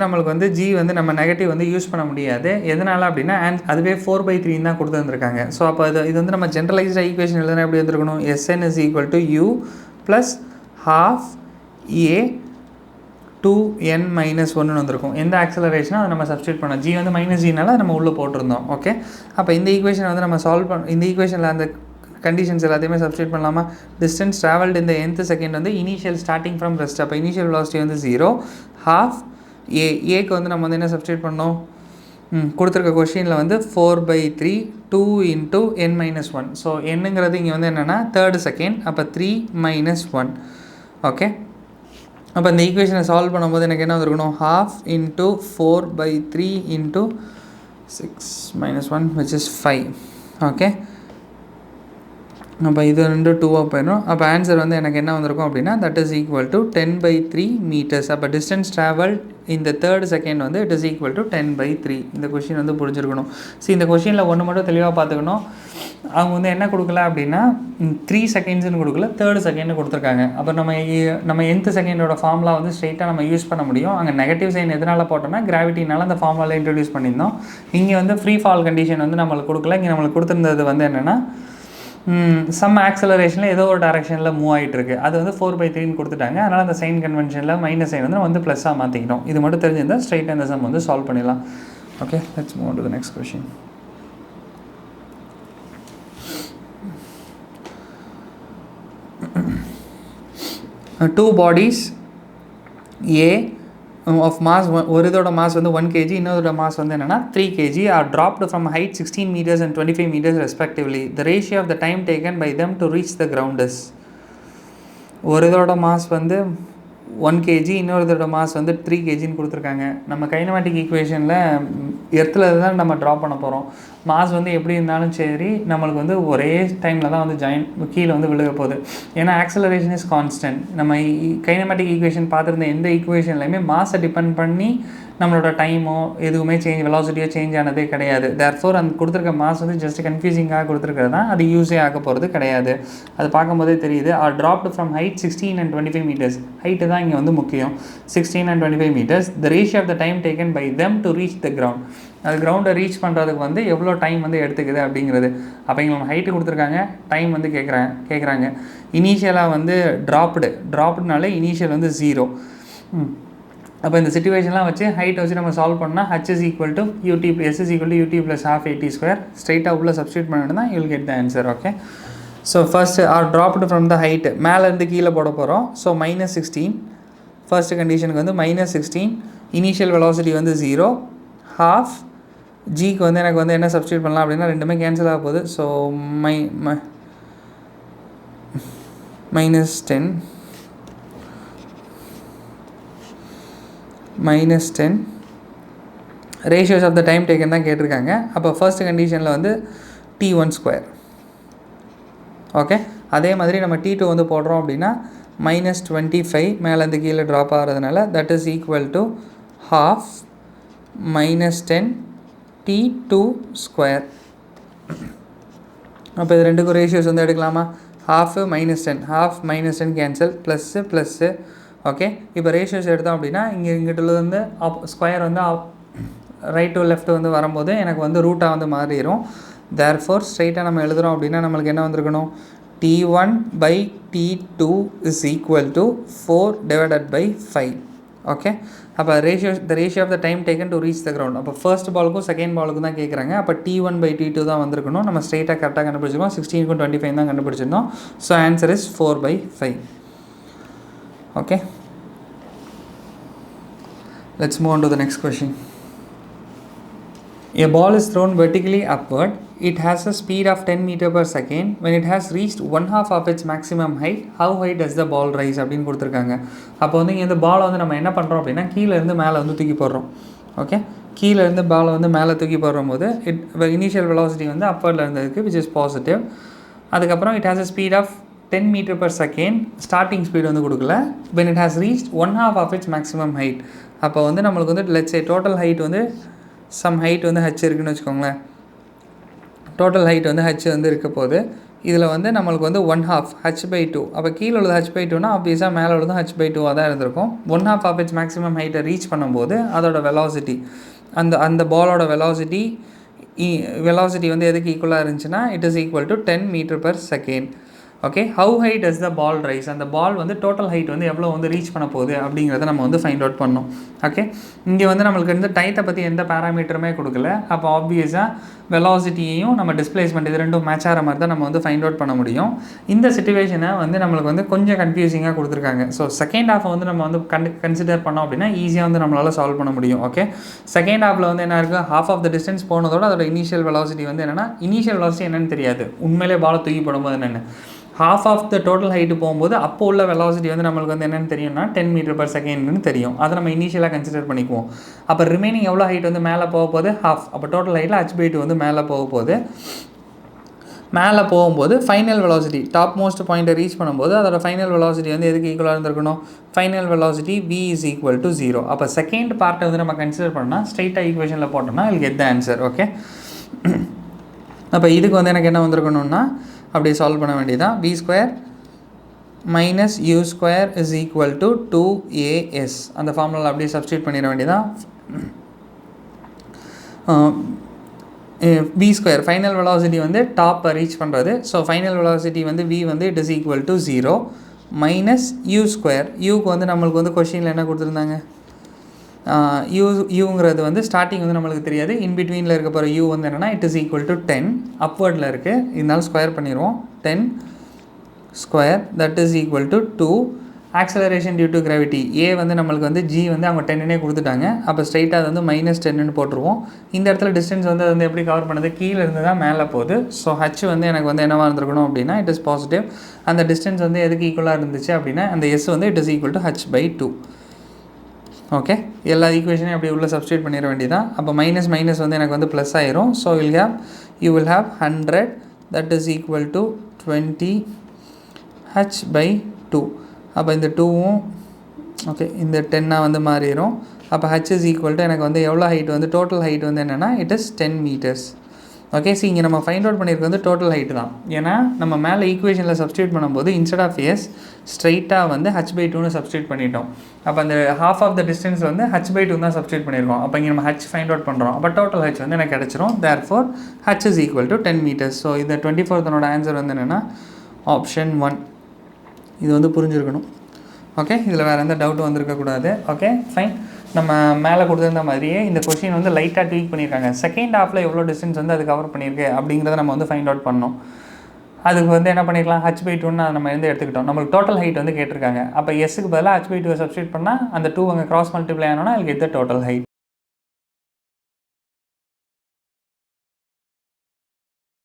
நம்மளுக்கு வந்து G வந்து நம்ம நெகட்டிவ் வந்து யூஸ் பண்ண முடியாது. எதனால் அப்படின்னா அதுவே 4/3 தான் கொடுத்துருந்துருக்காங்க. ஸோ அப்போ இது வந்து நம்ம ஜென்ரலைஸ்டாக ஈக்குவேஷன் எழுதுனா எப்படி வந்துருக்கணும்? Sn is equal to U plus half A 2n minus 1 வந்திருக்கும். எந்த ஆக்சலரேஷனோ அதை நம்ம சப்ஸ்டியூட் பண்ணோம். G வந்து மைனஸ் ஜினால நம்ம உள்ளே போட்டிருந்தோம். ஓகே, அப்போ இந்த ஈக்குவேஷன் வந்து நம்ம சால்வ் பண்ண இந்த ஈக்குவேஷனில் அந்த கண்டிஷன்ஸ் எல்லாத்தையுமே சப்ஸ்டியூட் பண்ணலாமா? டிஸ்டன்ஸ் ட்ராவல்டு இந்த nth செகண்ட் வந்து இனிஷியல் ஸ்டார்டிங் ஃப்ரம் ரெஸ்ட். அப்போ இனிஷியல் வெலாசிட்டி வந்து 0. ஹாஃப் ஏக்கு வந்து நம்ம வந்து என்ன சப்ஸ்டியூட் பண்ணோம்? கொடுத்துருக்க கொஷினில் வந்து 4/3 2 into n minus 1. ஸோ என்னங்கிறது இங்கே வந்து என்னென்னா தேர்டு செகண்ட். அப்போ 3 minus 1. ஓகே, அப்போ இந்த ஈக்குவேஷனை சால்வ் பண்ணும்போது எனக்கு என்ன வந்துருக்கணும்? Half into 4/3 into 6 minus 1 which is 5. Okay, அப்போ இது 2 போயிடும். அப்போ ஆன்சர் வந்து எனக்கு என்ன வந்திருக்கும் அப்படின்னா that is equal to 10/3 metres. அப்போ டிஸ்டன்ஸ் ட்ராவல் இந்த தேர்ட் செகண்ட் வந்து இட் இஸ் ஈக்குவல் டு 10/3. இந்த கொஷின் வந்து புரிஞ்சிருக்கணும். இந்த கொஷினில் ஒன்று மட்டும் தெளிவாக பார்த்துக்கணும். அவங்க வந்து என்ன கொடுக்கல அப்படின்னா 3 செகண்ட்ஸ்னு கொடுக்கல, தேர்ட் செகண்ட் கொடுத்துருக்காங்க. அப்போ நம்ம nth செகண்டோட ஃபார்முலா வந்து ஸ்ட்ரெயிட்டாக நம்ம யூஸ் பண்ண முடியும். அங்கே நெகட்டிவ் சைன் எதனால் போட்டோம்னா கிராவிட்டினால அந்த ஃபார்முலாவில் இன்ட்ரடியூஸ் பண்ணியிருந்தோம். இங்கே வந்து ஃப்ரீ ஃபால் கண்டிஷன் வந்து நம்மளுக்கு கொடுக்கல. இங்கே நம்மளுக்கு கொடுத்துருந்தது வந்து என்னென்னா சம் ஆக்சலரேஷனில் ஏதோ ஒரு டைரக்ஷனில் மூவ் ஆகிட்டு இருக்குது. அது வந்து 4/3 கொடுத்துட்டாங்க. அதனால் அந்த சைன் கன்வென்ஷனில் மைனஸ் சைன் வந்து நம்ம வந்து ப்ளஸ்ஸாக மாற்றிக்கிட்டோம். இது மட்டும் தெரிஞ்சிருந்தால் ஸ்ட்ரைட்டாக இந்த சம் வந்து சால்வ் பண்ணிடலாம். Okay, let's move on to the next question. two bodies A of mass ஒரு இதோட மாஸ் வந்து 1 kg, இன்னொரு மாஸ் வந்து என்னென்னா 3 kg are dropped from height 16 meters and 25 meters respectively. The ratio of the time taken by them to reach the ground is. ஒரு இதோட mass வந்து 1 kg, இன்னொரு இதோட மாஸ் வந்து 3 kgன்னு கொடுத்துருக்காங்க. நம்ம கைனமேட்டிக் ஈக்குவேஷனில் எர்த்தில் தான் நம்ம ட்ராப் பண்ண போகிறோம். மாஸ் வந்து எப்படி இருந்தாலும் சரி நம்மளுக்கு வந்து ஒரே டைமில் தான் வந்து கீழே வந்து விழுக போகுது. ஏன்னா ஆக்சலரேஷன் இஸ் கான்ஸ்டன்ட். நம்ம கைனமேட்டிக் ஈக்குவேஷன் பார்த்துருந்த எந்த ஈக்குவேஷன்லையுமே மாஸை டிபெண்ட் பண்ணி நம்மளோட டைமோ எதுவுமே வெலாசிட்டியோ சேஞ்ச் ஆனதே கிடையாது. தேர்ஃபோர் அந்த கொடுத்துருக்க மாஸ் வந்து ஜஸ்ட் கன்ஃபியூசிங்காக கொடுத்துருக்கிறது தான், அது யூஸே ஆக போகிறது கிடையாது. அது பார்க்கும்போதே தெரியுது. Are dropped from height 16 and 25 meters. Height தான் இங்கே வந்து முக்கியம். 16 and 25 meters. The ratio of the time taken by them to reach the ground. அது கிரவுண்டை ரீச் பண்ணுறதுக்கு வந்து எவ்வளோ டைம் வந்து எடுத்துக்குது அப்படிங்கிறது. அப்போ இங்கே ஹைட்டு கொடுத்துருக்காங்க, டைம் வந்து கேட்குறாங்க. இனிஷியலாக வந்து ட்ராப்டுனாலே இனிஷியல் வந்து 0. அப்போ இந்த சிச்சுவேஷன்லாம் வச்சு ஹைட்டை வச்சு நம்ம சால்வ் பண்ணால் h is equal to ut s is equal to ut plus half at square ஸ்ட்ரைட்டாக உள்ள சப்ஸ்டியூட் பண்ணிட்டு தான் you'll get the answer. Okay, so first are dropped from the height, மேலேருந்து கீழே போட போகிறோம். ஸோ -16 ஃபர்ஸ்ட் கண்டிஷனுக்கு வந்து -16, இனிஷியல் வெலாசிட்டி வந்து 0, half ஜிக்கு வந்து எனக்கு வந்து என்ன சப்ஸ்டியூட் பண்ணலாம் அப்படின்னா ரெண்டுமே கேன்சல் ஆக போகுது. So -10 ratios of the time taken தான் கேட்டிருக்காங்க. அப்போ ஃபர்ஸ்ட் கண்டிஷனில் வந்து t1². ஓகே, அதே மாதிரி நம்ம t2 வந்து போடுறோம் அப்படின்னா -25 மேலேருந்து கீழே ட்ராப் ஆகிறதுனால that is equal to half -10 t2². அப்போ இது ரெண்டுக்கும் ரேஷியோஸ் வந்து எடுக்கலாமா? half -10, half -10 cancel, plus. Okay, இப்போ ரேஷியோஸ் எடுத்தோம் அப்படின்னா இங்கிட்ட வந்து ஸ்கொயர் வந்து ரைட் டு லெஃப்ட் வந்து வரும்போது எனக்கு வந்து ரூட்டாக வந்து மாறிடும். தேர்ஃபோர் ஸ்ட்ரைட்டாக நம்ம எழுதுகிறோம் அப்படின்னா நம்மளுக்கு என்ன வந்திருக்கணும்? t1/t2 is equal to 4/5. Okay, அப்போ the ratio of the time taken to reach the ground. அப்போ ஃபர்ஸ்ட் பாலுக்கும் செகண்ட் பாலுக்கும் தான் கேட்குறாங்க. அப்போ t1/t2 தான் வந்திருக்கணும். நம்ம ஸ்ட்ரைட்டாக கரெக்டாக கண்டுபிடிச்சிருக்கோம். 16க்கும் 25 தான் கண்டுபிடிச்சிருந்தோம். So answer is 4/5. Okay, let's move on to the next question. A ball is thrown vertically upward. It has a speed of 10 meters per second. When it has reached 1/2 of its maximum height, how high does the ball rise அப்படின்னு கொடுத்துருக்காங்க. அப்போ வந்து இந்த பாலை வந்து நம்ம என்ன பண்ணுறோம் அப்படின்னா கீழேருந்து மேலே வந்து தூக்கி போடுறோம். ஓகே, கீழேருந்து பாலை வந்து மேலே தூக்கி போடும் போது இனிஷியல் வெலாசிட்டி வந்து அப்பர்டில் இருந்ததுக்கு விச் இஸ் பாசிட்டிவ். அதுக்கப்புறம் it has a speed of 10 meters per second. Starting speed வந்து கொடுக்கல. when it has reached 1/2 of its maximum height. அப்போ வந்து நம்மளுக்கு வந்து let's say டோட்டல் ஹைட் வந்து சம் ஹைட் வந்து h இருக்குன்னு வச்சுக்கோங்களேன். டோட்டல் ஹைட் வந்து h வந்து இருக்க போது இதில் வந்து நம்மளுக்கு வந்து 1/2 h/2. அப்போ கீழே உள்ளது h/2னா ஆப்வியஸாக மேலே உள்ளதும் h/2 தான் இருந்திருக்கும். 1/2 of its மேக்ஸிமம் ஹைட்டை ரீச் பண்ணும்போது அதோட வெலாசிட்டி அந்த பாலோட வெலாசிட்டி வந்து எதுக்கு ஈக்குவலாக இருந்துச்சுன்னா it is equal to 10 meters per second. Okay, how high does the ball rise? அந்த பால் வந்து டோட்டல் ஹைட் வந்து எவ்வளோ வந்து ரீச் பண்ண போகுது அப்படிங்கிறத நம்ம வந்து ஃபைண்ட் அவுட் பண்ணோம். ஓகே, இங்கே வந்து நம்மளுக்கு வந்து டைத்தை பற்றி எந்த பேராமீட்டருமே கொடுக்கல. அப்போ ஆப்வியஸாக வெலாசிட்டியையும் நம்ம டிஸ்பிளேஸ்மெண்ட் இது ரெண்டும் மேட்ச் ஆகிற மாதிரி தான் நம்ம வந்து ஃபைண்ட் அவுட் பண்ண முடியும். இந்த சிச்சுவேஷனை வந்து நம்மளுக்கு வந்து கொஞ்சம் கன்ஃபியூசிங்காக கொடுத்துருக்காங்க. ஸோ செகண்ட் ஹாஃபை வந்து நம்ம வந்து கன்சிடர் பண்ணோம் அப்படின்னா ஈஸியாக வந்து நம்மளால் சால்வ் பண்ண முடியும். ஓகே, செகண்ட் ஹாஃபில் வந்து என்ன இருக்குது, ஹாஃப் ஆஃப் த டிஸ்டன்ஸ் போனதோட அதோட இனிஷியல் வெலாசிட்டி வந்து என்னென்னா இனிஷியல் வெலாசிட்டி என்னென்னு தெரியாது. உண்மையிலே பாலை தூக்கி போடும்போது என்னென்னு half of the total height போகும்போது அப்போ உள்ள வெலாசிட்டி வந்து நம்மளுக்கு வந்து என்னென்னு தெரியும்னா 10 meters per second தெரியும். அதை நம்ம இனிஷியலாக கன்சிடர் பண்ணிக்குவோம். அப்போ ரிமைனிங் எவ்வளோ ஹைட் வந்து மேலே போக போகுது? ஹாஃப். அப்போ டோட்டல் ஹைட்டில் h/2 வந்து மேலே போக போகுது. மேலே போகும்போது ஃபைனல் வெலாசிட்டி டாப் மோஸ்ட் பாயிண்ட்டை ரீச் பண்ணும்போது அதோட ஃபைனல் வெலாசிட்டி வந்து எதுக்கு ஈக்குவலாக இருந்திருக்கணும்? Final velocity v is equal to 0. அப்போ செகண்ட் பார்ட்டை வந்து நம்ம கன்சிடர் பண்ணால் ஸ்ட்ரைட்டாக ஈக்குவேஷனில் போட்டோம்னா I'll get the answer. Okay, அப்போ இதுக்கு வந்து எனக்கு என்ன வந்திருக்கணும்னா அப்படியே சால்வ் பண்ண வேண்டியதான். v² - u² is equal to 2as. அந்த ஃபார்முலாவில் அப்படியே சப்ஸ்டியூட் பண்ணிட வேண்டியதான். v² ஃபைனல் வெலாசிட்டி வந்து டாப் ரீச் பண்ணுறது. ஸோ ஃபைனல் வெலாசிட்டி வந்து v வந்து it is equal to 0 - u². யூக்கு வந்து நம்மளுக்கு வந்து கொஷினில் என்ன கொடுத்துருந்தாங்க? யூங்கிறது வந்து ஸ்டார்டிங் வந்து நம்மளுக்கு தெரியாது. இன்பிட்வீனில் இருக்க போகிற யூ வந்து என்னென்னா இட் இஸ் ஈக்குவல் டு 10 அப்வர்டில் இருக்குது. இருந்தாலும் ஸ்கொயர் பண்ணிடுவோம். 10² that is equal to 2. Acceleration due to gravity a வந்து நம்மளுக்கு வந்து ஜி வந்து அவங்க 10னே கொடுத்துட்டாங்க. அப்போ ஸ்ட்ரைட்டாக அது வந்து -10ன்னு போட்டுருவோம். இந்த இடத்துல டிஸ்டன்ஸ் வந்து அது வந்து எப்படி கவர் பண்ணுது, கீழே இருந்து தான் மேலே போகுது. ஸோ ஹச் வந்து எனக்கு வந்து என்னவாக இருந்திருக்கணும் அப்படின்னா இட் இஸ் பாசிட்டிவ். அந்த டிஸ்டன்ஸ் வந்து எதுக்கு ஈக்குவலாக இருந்துச்சு அப்படின்னா அந்த எஸ் வந்து it is equal to h/2. Okay, எல்லா ஈக்குவேஷனையும் அப்படி உள்ள சப்ஸ்டியூட் பண்ணிட வேண்டியதான். அப்போ மைனஸ் மைனஸ் வந்து எனக்கு வந்து ப்ளஸ் ஆயிரும். So you will have 100 that is equal to 20 h/2. அப்போ இந்த 2வும் ஓகே இந்த 10 வந்து மாறிடும். அப்போ h is equal to எனக்கு வந்து எவ்வளோ ஹைட் வந்து டோட்டல் ஹைட் வந்து என்னென்னா it is 10 meters. Okay, so இங்கே நம்ம ஃபைண்ட் அவுட் பண்ணியிருக்க வந்து டோட்டல் ஹைட்டு தான். ஏன்னா நம்ம மேலே ஈக்குவேஷனில் சப்ஸ்டியூட் பண்ணும்போது இன்ஸ்டெட் ஆஃப் எஸ் ஸ்ட்ரைட்டாக வந்து h/2ன்னு சப்ஸ்டியூட் பண்ணிட்டோம். அப்போ அந்த half ஆஃப் த டிஸ்டன்ஸ் வந்து h/2 தான் சப்ஸ்டியூட் பண்ணியிருக்கோம். அப்போ இங்கே நம்ம h ஃபைண்ட் அவுட் பண்ணுறோம். அப்போ டோட்டல் h வந்து எனக்கு கிடச்சிரும். therefore h is equal to 10 meters. So இந்த 24th ஆன்சர் வந்து என்னென்னா ஆப்ஷன் 1. இது வந்து புரிஞ்சிருக்கணும். ஓகே, இதில் வேறு எந்த டவுட்டும் வந்திருக்கக்கூடாது. Okay fine. நம்ம மேலே கொடுத்துருந்த மாதிரியே இந்த கொஷின் வந்து லைட்டாக ட்வீக் பண்ணியிருக்காங்க. செகண்ட் ஹாஃபில் எவ்வளோ டிஸ்டன்ஸ் வந்து அது கவர் பண்ணியிருக்கு அப்படிங்கிறத நம்ம வந்து ஃபைண்ட் அவுட் பண்ணோம். அதுக்கு வந்து என்ன பண்ணிக்கலாம், h/2ன்னு நம்ம வந்து எடுத்துக்கிட்டோம். நம்மளுக்கு டோட்டல் ஹைட் வந்து கேட்டிருக்காங்க. அப்போ எஸ்ஸுக்கு பதிலாக h/2 சப்ஸ்டியூட் பண்ணால் அந்த 2 அங்கே கிராஸ் மல்டிப்ளை ஆனோன்னா அதுக்கு எந்த டோட்டல் ஹைட்.